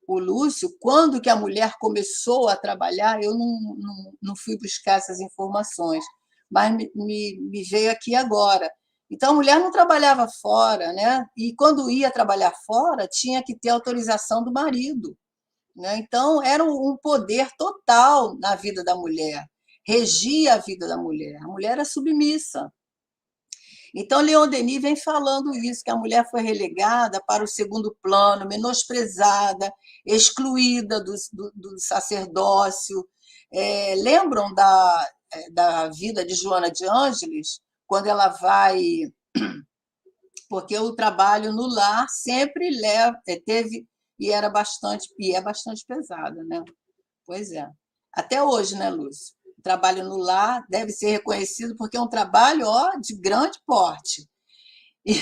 Lúcio, quando que a mulher começou a trabalhar, eu não fui buscar essas informações, mas me veio aqui agora. Então, a mulher não trabalhava fora, né? E quando ia trabalhar fora, tinha que ter autorização do marido, né? Então, era um poder total na vida da mulher, regia a vida da mulher. A mulher era submissa. Então, Leon Denis vem falando isso, que a mulher foi relegada para o segundo plano, menosprezada, excluída do sacerdócio. Lembram da vida de Joana de Ângeles, quando ela vai... Porque o trabalho no lar sempre teve e é bastante pesada, né? Pois é. Até hoje, né, Lúcio? O trabalho no lar deve ser reconhecido porque é um trabalho, ó, de grande porte. E,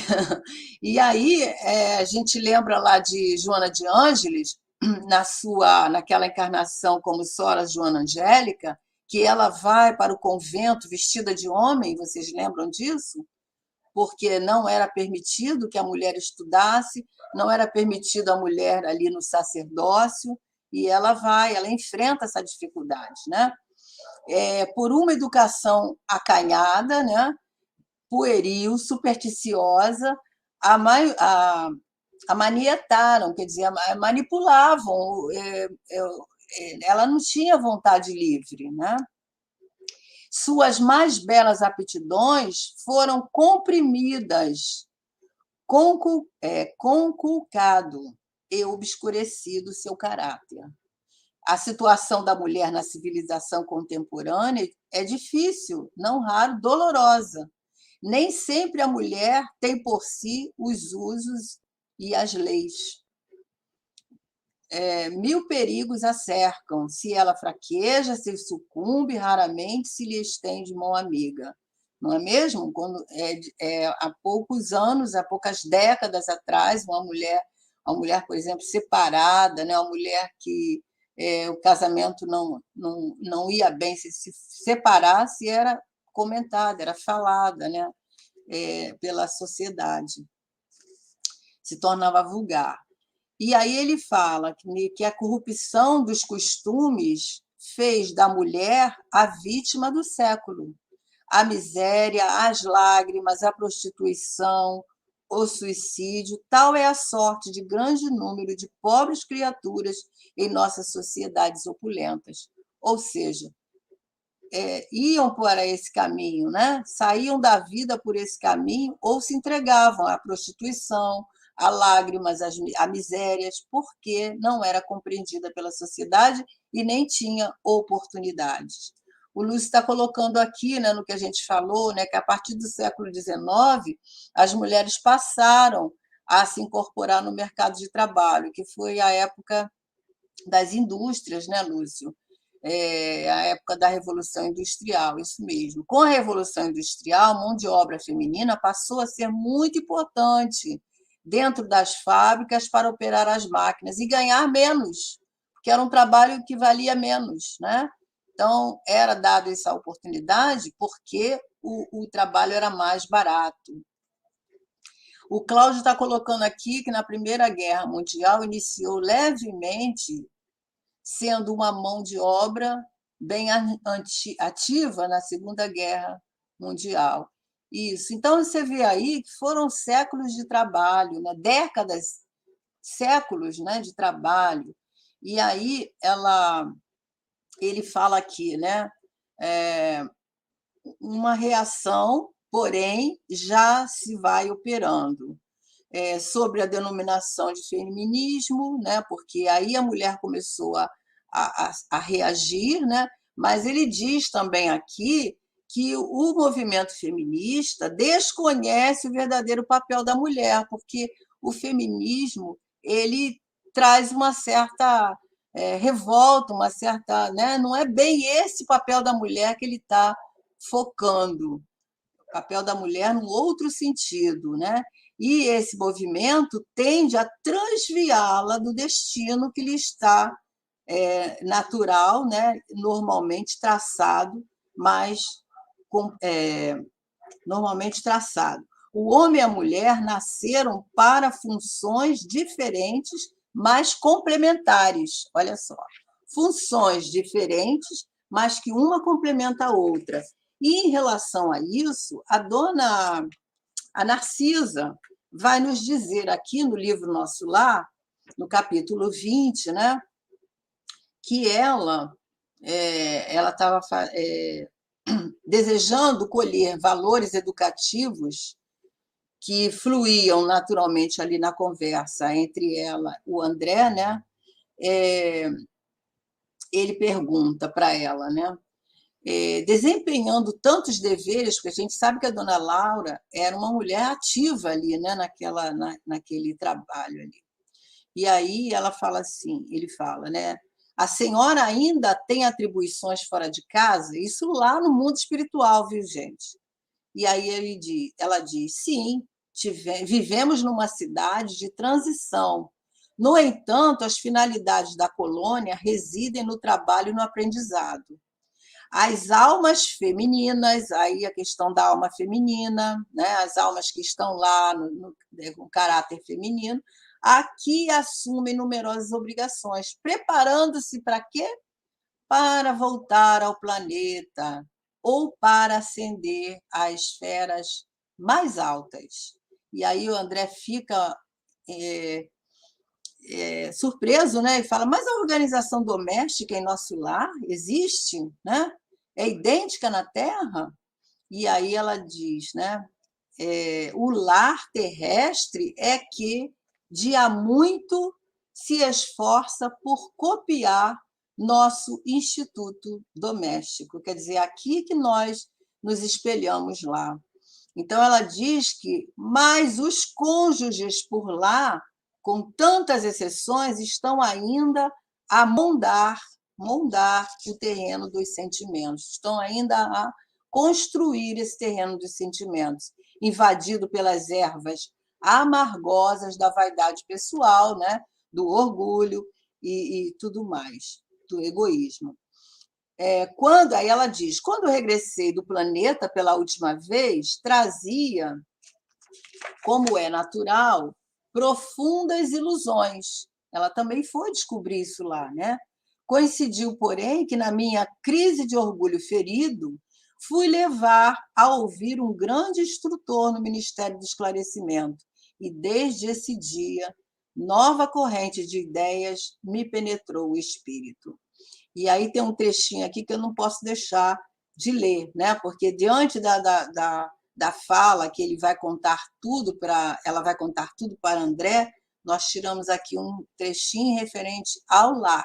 e aí a gente lembra lá de Joana de Ângeles, naquela encarnação como Sora Joana Angélica, que ela vai para o convento vestida de homem, vocês lembram disso? Porque não era permitido que a mulher estudasse, não era permitido a mulher ali no sacerdócio, e ela enfrenta essa dificuldade, né? Por uma educação acanhada, né? Pueril, supersticiosa, a manietaram, quer dizer, manipulavam. Ela não tinha vontade livre, né? Suas mais belas aptidões foram comprimidas, conculcado e obscurecido seu caráter. A situação da mulher na civilização contemporânea é difícil, não raro dolorosa. Nem sempre a mulher tem por si os usos e as leis. Mil perigos a cercam. Se ela fraqueja, se sucumbe, raramente se lhe estende mão amiga. Não é mesmo? Quando, há poucos anos, há poucas décadas atrás, uma mulher, por exemplo, separada, né? Uma mulher que o casamento não ia bem, se separasse, era comentada, era falada, né? Pela sociedade. Se tornava vulgar. E aí ele fala que a corrupção dos costumes fez da mulher a vítima do século. A miséria, as lágrimas, a prostituição, o suicídio, tal é a sorte de grande número de pobres criaturas em nossas sociedades opulentas. Ou seja, iam para esse caminho, né? Saíam da vida por esse caminho ou se entregavam à prostituição, a lágrimas, a misérias, porque não era compreendida pela sociedade e nem tinha oportunidades. O Lúcio está colocando aqui, né, no que a gente falou, né, que a partir do século XIX as mulheres passaram a se incorporar no mercado de trabalho, que foi a época das indústrias, né, Lúcio? A época da Revolução Industrial, isso mesmo. Com a Revolução Industrial, a mão de obra feminina passou a ser muito importante dentro das fábricas para operar as máquinas e ganhar menos, porque era um trabalho que valia menos, né? Então, era dada essa oportunidade porque o trabalho era mais barato. O Cláudio está colocando aqui que na Primeira Guerra Mundial iniciou levemente sendo uma mão de obra bem ativa na Segunda Guerra Mundial. Isso. Então, você vê aí que foram séculos de trabalho, né? Décadas, séculos, né, de trabalho. E aí ele fala aqui, né? Uma reação, porém, já se vai operando. Sobre a denominação de feminismo, né? Porque aí a mulher começou a reagir, né? Mas ele diz também aqui que o movimento feminista desconhece o verdadeiro papel da mulher, porque o feminismo ele traz uma certa revolta, uma certa, né? Não é bem esse papel da mulher que ele está focando, o papel da mulher num outro sentido, né? E esse movimento tende a transviá-la do destino que lhe está natural, né? Normalmente traçado, mas normalmente traçado. O homem e a mulher nasceram para funções diferentes, mas complementares. Olha só, funções diferentes, mas que uma complementa a outra. E, em relação a isso, a Narcisa vai nos dizer aqui no livro Nosso Lar, no capítulo 20, né, que ela estava desejando colher valores educativos que fluíam naturalmente ali na conversa entre ela e o André, né? Ele pergunta para ela, né? Desempenhando tantos deveres, porque a gente sabe que a dona Laura era uma mulher ativa ali, né? Naquele trabalho ali. E aí ela fala assim, ele fala, né? A senhora ainda tem atribuições fora de casa? Isso lá no mundo espiritual, viu, gente? E aí ela diz, sim, vivemos numa cidade de transição. No entanto, as finalidades da colônia residem no trabalho e no aprendizado. As almas femininas, aí a questão da alma feminina, né? As almas que estão lá no caráter feminino, aqui assumem numerosas obrigações, preparando-se para quê? Para voltar ao planeta ou para ascender a esferas mais altas. E aí o André fica surpreso, né? E fala, mas a organização doméstica em nosso lar existe, né? É idêntica na Terra? E aí ela diz, né? O lar terrestre é que de há muito se esforça por copiar nosso instituto doméstico, quer dizer, aqui que nós nos espelhamos lá. Então ela diz que, mas os cônjuges por lá, com tantas exceções, estão ainda a moldar o terreno dos sentimentos, estão ainda a construir esse terreno dos sentimentos, invadido pelas ervas amargosas da vaidade pessoal, né? Do orgulho e tudo mais, do egoísmo. Aí ela diz, quando eu regressei do planeta pela última vez, trazia, como é natural, profundas ilusões. Ela também foi descobrir isso lá, né? Coincidiu, porém, que na minha crise de orgulho ferido, fui levar a ouvir um grande instrutor no Ministério do Esclarecimento. E desde esse dia, nova corrente de ideias me penetrou o espírito. E aí tem um trechinho aqui que eu não posso deixar de ler, né? Porque diante da fala que ele vai contar tudo ela vai contar tudo para André, nós tiramos aqui um trechinho referente ao lar,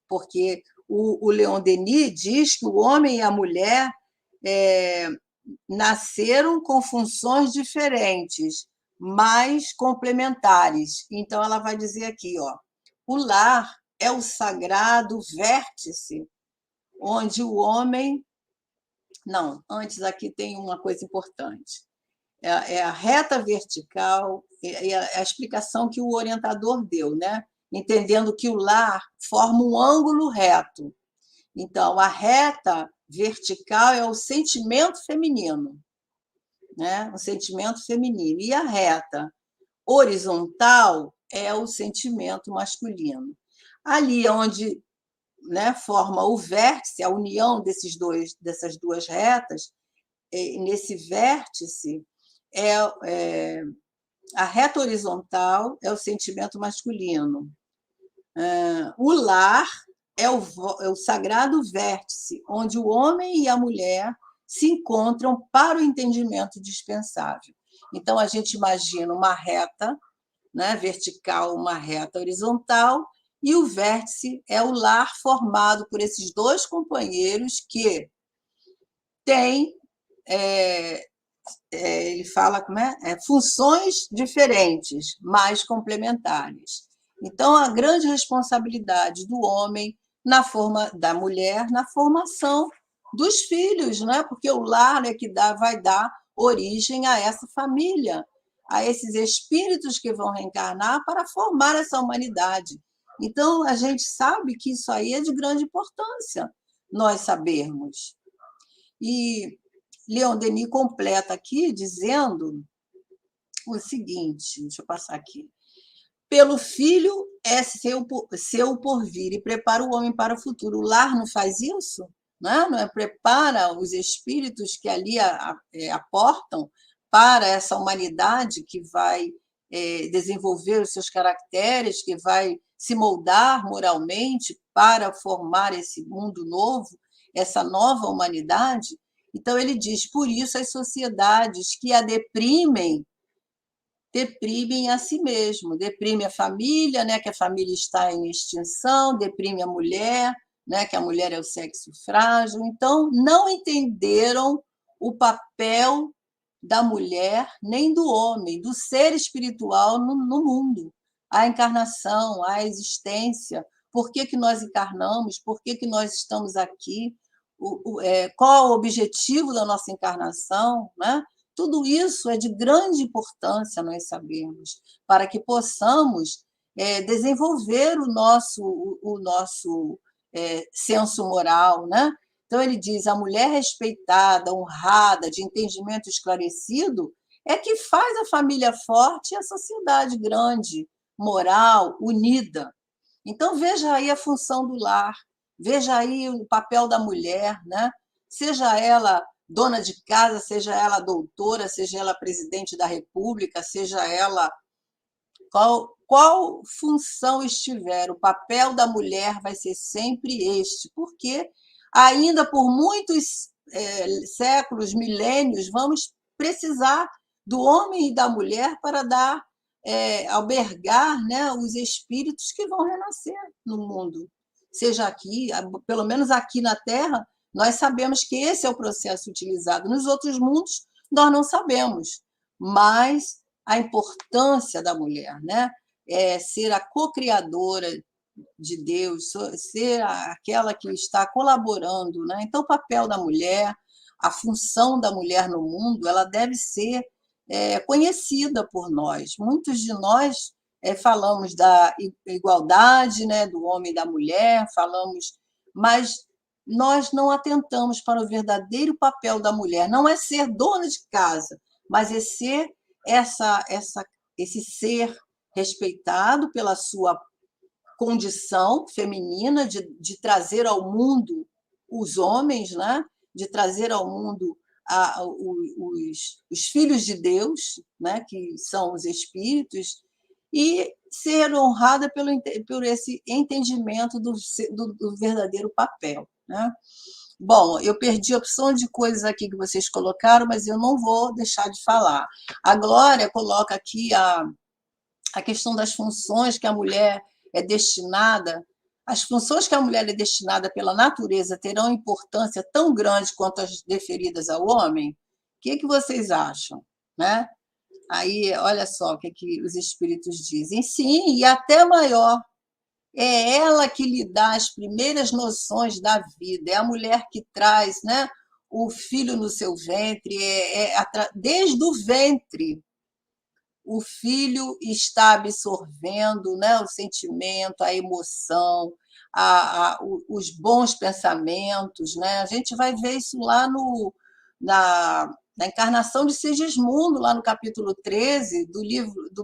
porque o Leon Denis diz que o homem e a mulher nasceram com funções diferentes, mas complementares. Então ela vai dizer aqui, ó, o lar é o sagrado vértice onde o homem... Não, antes aqui tem uma coisa importante. É a reta vertical, é a explicação que o orientador deu, né? Entendendo que o lar forma um ângulo reto. Então, a reta vertical é o sentimento feminino, né? O sentimento feminino. E a reta horizontal é o sentimento masculino. Ali onde né, forma o vértice, a união dessas duas retas. Nesse vértice, a reta horizontal é o sentimento masculino. O lar é o sagrado vértice, onde o homem e a mulher se encontram para o entendimento dispensável. Então, a gente imagina uma reta, né, vertical, uma reta horizontal, e o vértice é o lar formado por esses dois companheiros que têm, ele fala funções diferentes, mas complementares. Então, a grande responsabilidade do homem, da mulher, na formação dos filhos, né? Porque o lar é que vai dar origem a essa família, a esses espíritos que vão reencarnar para formar essa humanidade. Então, a gente sabe que isso aí é de grande importância, nós sabermos. E Leon Denis completa aqui dizendo o seguinte, deixa eu passar aqui. Pelo filho é seu porvir e prepara o homem para o futuro. O lar não faz isso? Não é? Prepara os espíritos que ali aportam para essa humanidade que vai desenvolver os seus caracteres, que vai se moldar moralmente para formar esse mundo novo, essa nova humanidade. Então, ele diz, por isso as sociedades que a deprimem a si mesmo, deprime a família, né, que a família está em extinção, deprime a mulher, né, que a mulher é o sexo frágil. Então, não entenderam o papel da mulher nem do homem, do ser espiritual no mundo, a encarnação, a existência, por que nós encarnamos, por que nós estamos aqui, qual o objetivo da nossa encarnação, né? Tudo isso é de grande importância nós sabermos, para que possamos desenvolver o nosso senso moral, né? Então, ele diz, a mulher respeitada, honrada, de entendimento esclarecido, é que faz a família forte e a sociedade grande, moral, unida. Então, veja aí a função do lar, veja aí o papel da mulher, né? Seja ela dona de casa, seja ela doutora, seja ela presidente da República, seja ela qual função estiver, o papel da mulher vai ser sempre este, porque ainda por muitos séculos, milênios, vamos precisar do homem e da mulher para albergar, né, os espíritos que vão renascer no mundo. Seja aqui, pelo menos aqui na Terra, nós sabemos que esse é o processo utilizado. Nos outros mundos, nós não sabemos, mas a importância da mulher, né? Ser a co-criadora de Deus, ser aquela que está colaborando, né? Então, o papel da mulher, a função da mulher no mundo, ela deve ser conhecida por nós. Muitos de nós falamos da igualdade, né, do homem e da mulher, mas nós não atentamos para o verdadeiro papel da mulher. Não é ser dona de casa, mas é ser esse ser respeitado pela sua condição feminina de trazer ao mundo os homens, né? De trazer ao mundo os filhos de Deus, né? Que são os espíritos, e ser honrada por esse entendimento do verdadeiro papel, né? Bom, eu perdi a opção de coisas aqui que vocês colocaram, mas eu não vou deixar de falar. A Glória coloca aqui a questão das funções que a mulher é destinada. As funções que a mulher é destinada pela natureza terão importância tão grande quanto as deferidas ao homem? O que vocês acham, né? Aí, olha só o que os espíritos dizem. Sim, e até maior. É ela que lhe dá as primeiras noções da vida, é a mulher que traz, né, o filho no seu ventre, desde o ventre o filho está absorvendo, né, o sentimento, a emoção, os bons pensamentos, né? A gente vai ver isso lá da encarnação de Sigismundo, lá no capítulo 13 do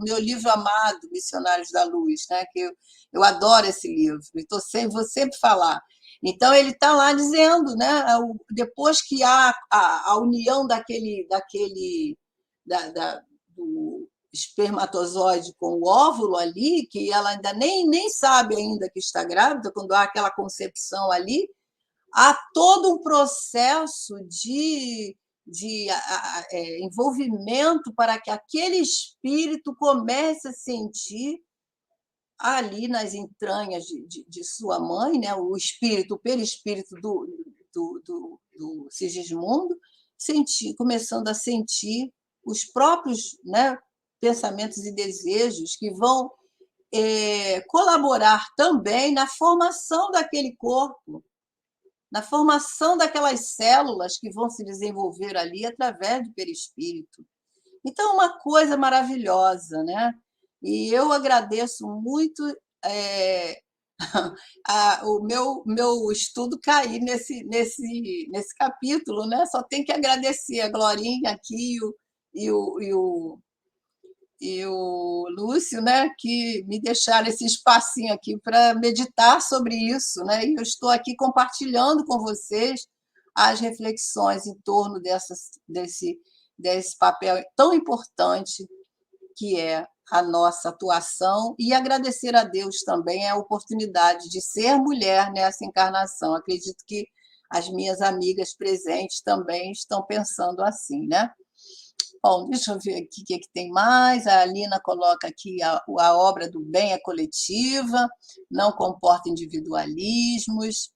meu livro amado, Missionários da Luz, né? Que eu adoro esse livro, e vou sempre falar. Então, ele está lá dizendo, né? Depois que há a união do espermatozoide com o óvulo ali, que ela ainda nem sabe ainda que está grávida, quando há aquela concepção ali, há todo um processo de envolvimento para que aquele espírito comece a sentir ali nas entranhas de sua mãe, né, o perispírito do Sigismundo, começando a sentir os próprios, né, pensamentos e desejos que vão colaborar também na formação daquele corpo, na formação daquelas células que vão se desenvolver ali através do perispírito. Então, é uma coisa maravilhosa, né? E eu agradeço muito o meu estudo cair nesse capítulo, né? Só tem que agradecer a Glorinha aqui e o Lúcio, né, que me deixaram esse espacinho aqui para meditar sobre isso, né? E eu estou aqui compartilhando com vocês as reflexões em torno desse papel tão importante que é a nossa atuação, e agradecer a Deus também a oportunidade de ser mulher nessa encarnação. Acredito que as minhas amigas presentes também estão pensando assim, né? Bom, deixa eu ver aqui o que tem mais. A Alina coloca aqui a obra do bem é coletiva, não comporta individualismos,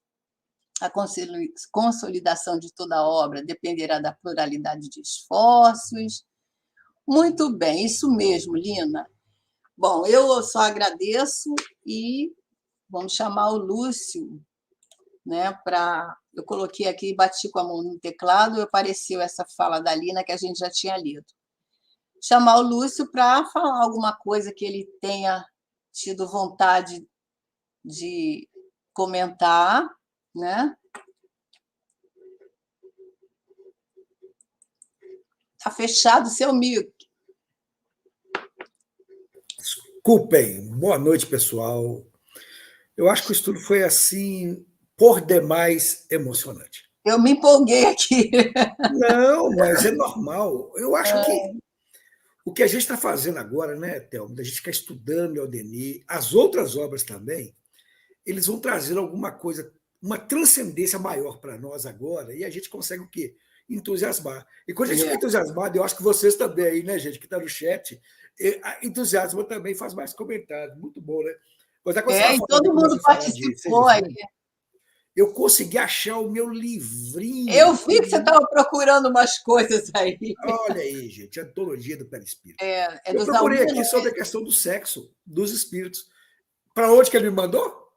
a consolidação de toda a obra dependerá da pluralidade de esforços. Muito bem, isso mesmo, Lina. Bom, eu só agradeço e vamos chamar o Lúcio, né, eu coloquei aqui, bati com a mão no teclado, e apareceu essa fala da Lina que a gente já tinha lido. Chamar o Lúcio para falar alguma coisa que ele tenha tido vontade de comentar, né? Está fechado o seu mic. Desculpem. Boa noite, pessoal. Eu acho que o estudo foi, assim, por demais emocionante. Eu me empolguei aqui. Não, mas é normal. Eu acho que o que a gente está fazendo agora, né, Thelma, a gente ficar estudando o Aldeni, as outras obras também, eles vão trazer alguma coisa, uma transcendência maior para nós agora, e a gente consegue o quê? Entusiasmar. E quando a gente fica entusiasmado, eu acho que vocês também aí, né, gente, que está no chat, entusiasmo também faz mais comentários. Muito bom, né? E todo mundo participou aí. Eu consegui achar o meu livrinho. Eu vi que você estava procurando umas coisas aí. Olha aí, gente, Antologia do Perispírito. Eu procurei aqui sobre a questão do sexo, dos espíritos. Para onde que ele me mandou?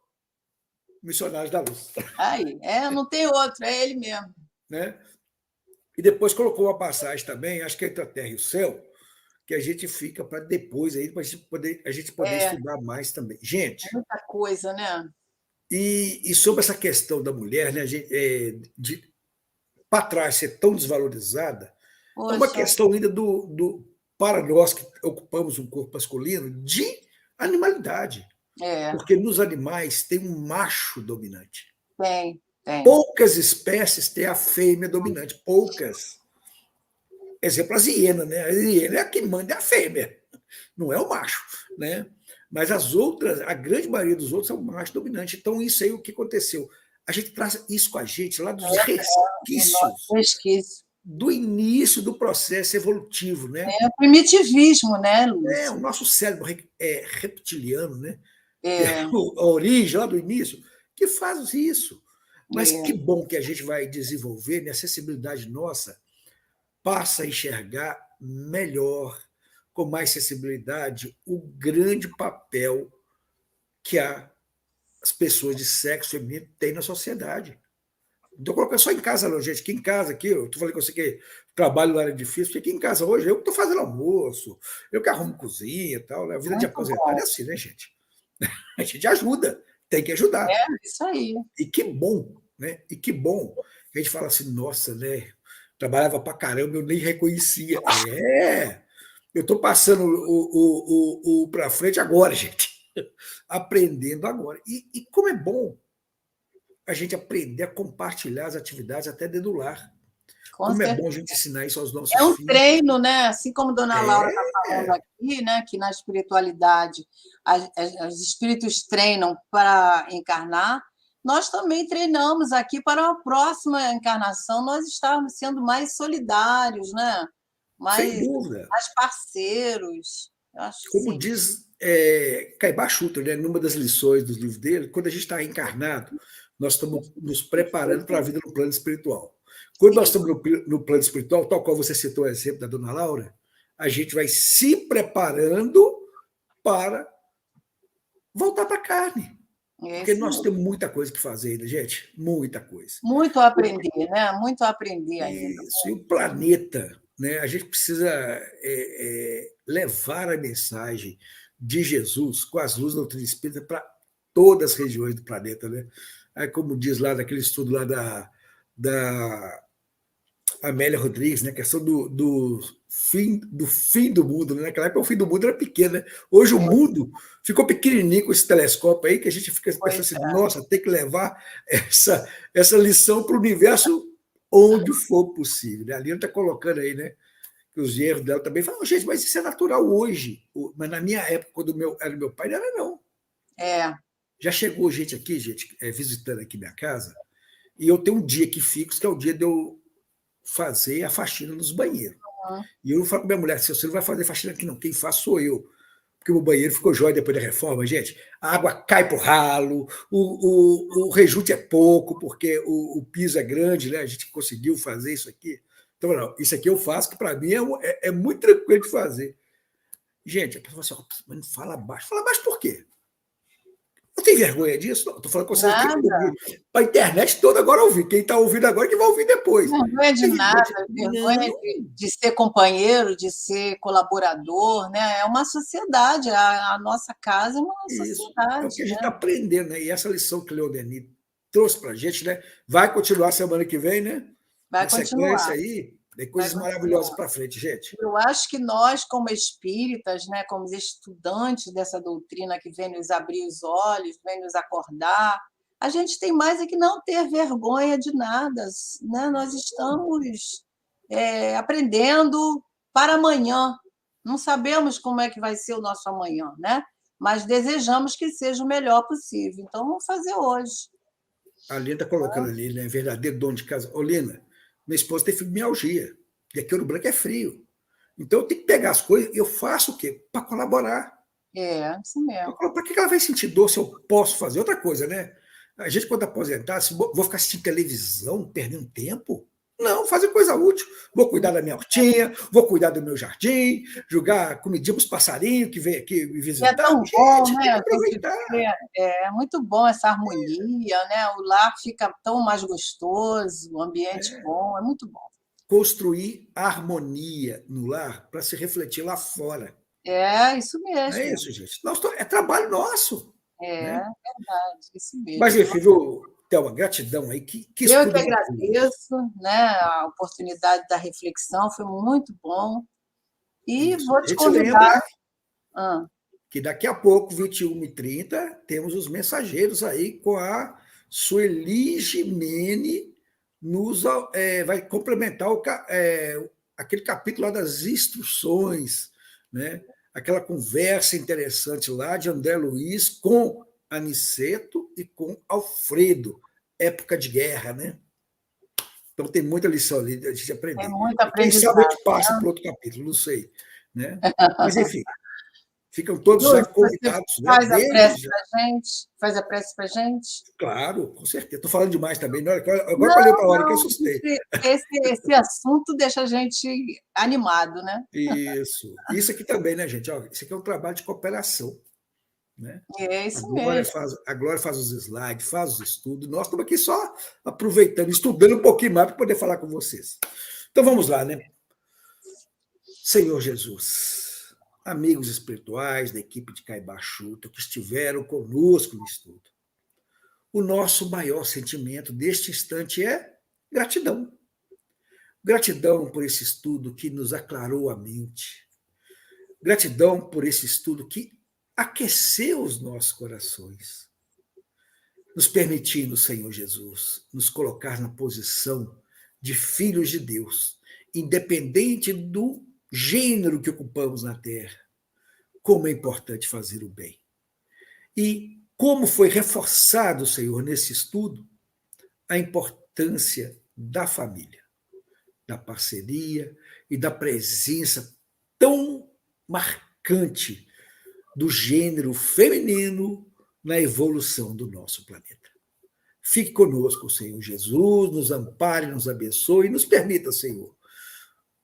Missionários da Luz. Aí, não tem outro, é ele mesmo. Né? E depois colocou uma passagem também, acho que é entre a Terra e o Céu, que a gente fica para depois aí, para a gente poder estudar mais também. Gente. É muita coisa, né? E sobre essa questão da mulher, né, para trás ser tão desvalorizada, é uma questão ainda para nós que ocupamos um corpo masculino, de animalidade. Porque nos animais tem um macho dominante. Tem. Poucas espécies têm a fêmea dominante, poucas. Exemplo, a hiena, né? A hiena é a que manda a fêmea, não é o macho, né? Mas as outras, a grande maioria dos outros é o macho dominante. Então, isso aí, o que aconteceu? A gente traz isso com a gente lá dos resquícios do início do processo evolutivo, né? É o primitivismo, né, Lúcio? O nosso cérebro é reptiliano, né? A origem lá do início, que faz isso. Mas que bom que a gente vai desenvolver, né? A sensibilidade nossa passa a enxergar melhor, com mais sensibilidade, o grande papel que as pessoas de sexo feminino têm na sociedade. Não estou colocando só em casa, não, gente. Aqui em casa, aqui, eu estou falando com você que trabalho na área difícil, porque aqui em casa hoje eu que estou fazendo almoço, eu que arrumo cozinha e tal. Né? A vida de aposentado é assim, né, gente? A gente ajuda, tem que ajudar. Isso aí. E que bom, né? E que bom que a gente fala assim, nossa, né? Trabalhava para caramba, eu nem reconhecia. Eu estou passando para frente agora, gente. Aprendendo agora. E como é bom a gente aprender a compartilhar as atividades até dentro do lar. Como é bom a gente ensinar isso aos nossos filhos. É um treino, né? Assim como Dona Laura está falando aqui, né? Que na espiritualidade os espíritos treinam para encarnar, nós também treinamos aqui para a próxima encarnação, nós estarmos sendo mais solidários, né? Sem dúvida. Mais parceiros. Eu acho como diz Caibá Schutter, né, numa das lições dos livros dele, quando a gente está encarnado, nós estamos nos preparando para a vida no plano espiritual. Quando nós estamos no plano espiritual, tal qual você citou o exemplo da Dona Laura, a gente vai se preparando para voltar para a carne. Porque nós temos muita coisa que fazer ainda, gente. Muita coisa. Muito a aprender, né? Muito a aprender ainda. Isso. E o planeta, né? A gente precisa levar a mensagem de Jesus com as luzes da doutrina espírita para todas as regiões do planeta, né? Aí, como diz lá naquele estudo lá da Amélia Rodrigues, né? A questão do fim do mundo, né? Naquela época o fim do mundo era pequeno, né? Hoje o mundo ficou pequenininho com esse telescópio aí, que a gente fica pensando assim, nossa, tem que levar essa lição para o universo onde for possível. Né? A Lina está colocando aí, né? Que os erros dela também falam, gente, mas isso é natural hoje. Mas na minha época, quando era meu pai, não era não. Já chegou gente aqui, gente, visitando aqui minha casa, e eu tenho um dia aqui fixo, que é o dia de eu fazer a faxina nos banheiros. E eu falo com minha mulher, você não vai fazer faxina aqui não, quem faz sou eu. Porque o banheiro ficou jóia depois da reforma, gente. A água cai pro ralo, o rejunte é pouco, porque o piso é grande, né? A gente conseguiu fazer isso aqui. Então, não, isso aqui eu faço, que para mim é muito tranquilo de fazer. Gente, a pessoa fala assim, mas não fala baixo. Fala baixo por quê? Não tem vergonha disso? Não, estou falando com vocês aqui para a internet toda agora ouvir. Quem está ouvindo agora que vai ouvir depois. Vergonha de nada, vergonha de ser companheiro, de ser colaborador, né? É uma sociedade, a nossa casa é uma sociedade. É o que a gente está aprendendo, né? E essa lição que o Leoneni trouxe para a gente, né? Vai continuar semana que vem, né? Vai continuar. Sequência aí, tem coisas maravilhosas para frente, gente. Eu acho que nós, como espíritas, né, como estudantes dessa doutrina que vem nos abrir os olhos, vem nos acordar, a gente tem mais é que não ter vergonha de nada. Né? Nós estamos aprendendo para amanhã. Não sabemos como é que vai ser o nosso amanhã, né? Mas desejamos que seja o melhor possível. Então, vamos fazer hoje. A Lina está colocando ali, né? Verdadeiro dono de casa. Ô, Lina, minha esposa tem fibromialgia. E aqui Ouro Branco é frio. Então, eu tenho que pegar as coisas e eu faço o quê? Para colaborar. Isso mesmo. Para que ela vai sentir dor se eu posso fazer? Outra coisa, né? A gente, quando aposentar, vou ficar assistindo televisão, perdendo tempo? Não, fazer coisa útil. Vou cuidar da minha hortinha, vou cuidar do meu jardim, jogar comidinha para os passarinhos que vêm aqui me visitar. É tão bom, gente, né? Aproveitar. É muito bom essa harmonia, né? O lar fica tão mais gostoso, o ambiente bom, é muito bom. Construir harmonia no lar para se refletir lá fora. Isso mesmo. É isso, gente. É trabalho nosso. Verdade, isso mesmo. Mas, enfim, viu, Thelma, gratidão aí. Eu que agradeço, né, a oportunidade da reflexão, foi muito bom. E vou te convidar. Que daqui a pouco, 21h30, temos os mensageiros aí com a Sueli Gimene, vai complementar aquele capítulo lá das instruções, né? Aquela conversa interessante lá de André Luiz com Aniceto e com Alfredo, época de guerra, né? Então tem muita lição ali a gente aprender. Muito aprendizado. Quem sabe a gente passa para outro capítulo, não sei. Né? Mas, enfim, ficam todos já convidados. Faz a prece para a gente? Faz a prece para a gente? Claro, com certeza. Estou falando demais também. Agora eu olhei para a hora que eu assustei. Esse assunto deixa a gente animado, né? Isso. Isso aqui também, né, gente? Isso aqui é um trabalho de cooperação. Né? Isso mesmo. A Glória faz os slides, faz os estudos. Nós estamos aqui só aproveitando, estudando um pouquinho mais para poder falar com vocês. Então vamos lá, né? Senhor Jesus, amigos espirituais da equipe de Caibá Schutter que estiveram conosco no estudo, o nosso maior sentimento deste instante é gratidão. Gratidão por esse estudo que nos aclarou a mente. Gratidão por esse estudo que aqueceu os nossos corações, nos permitindo, Senhor Jesus, nos colocar na posição de filhos de Deus, independente do gênero que ocupamos na Terra. Como é importante fazer o bem. E como foi reforçado, Senhor, nesse estudo, a importância da família, da parceria e da presença tão marcante do gênero feminino na evolução do nosso planeta. Fique conosco, Senhor Jesus, nos ampare, nos abençoe e nos permita, Senhor,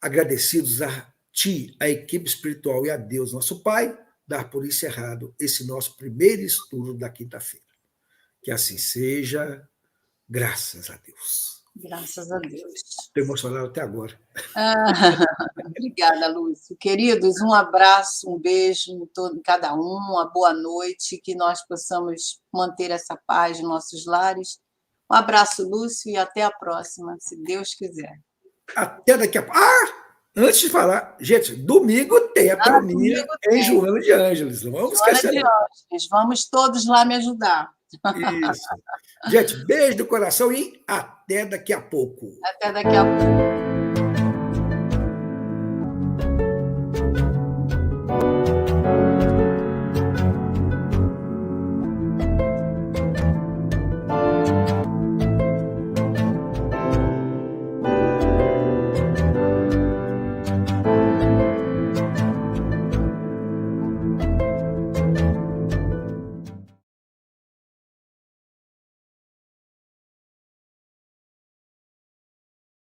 agradecidos a Ti, a equipe espiritual e a Deus, nosso Pai, dar por encerrado esse nosso primeiro estudo da quinta-feira. Que assim seja, graças a Deus. Graças a Deus. Estou emocionado até agora. Obrigada, Lúcio. Queridos, um abraço, um beijo em cada um, uma boa noite, que nós possamos manter essa paz nos nossos lares. Um abraço, Lúcio, e até a próxima, se Deus quiser. Até daqui a pouco. Antes de falar, gente, domingo tem a praninha em Joana de Ângeles. Não vamos esquecer. Joana de Ângeles. Vamos todos lá me ajudar. Isso. Gente, beijo do coração e até daqui a pouco. Até daqui a pouco.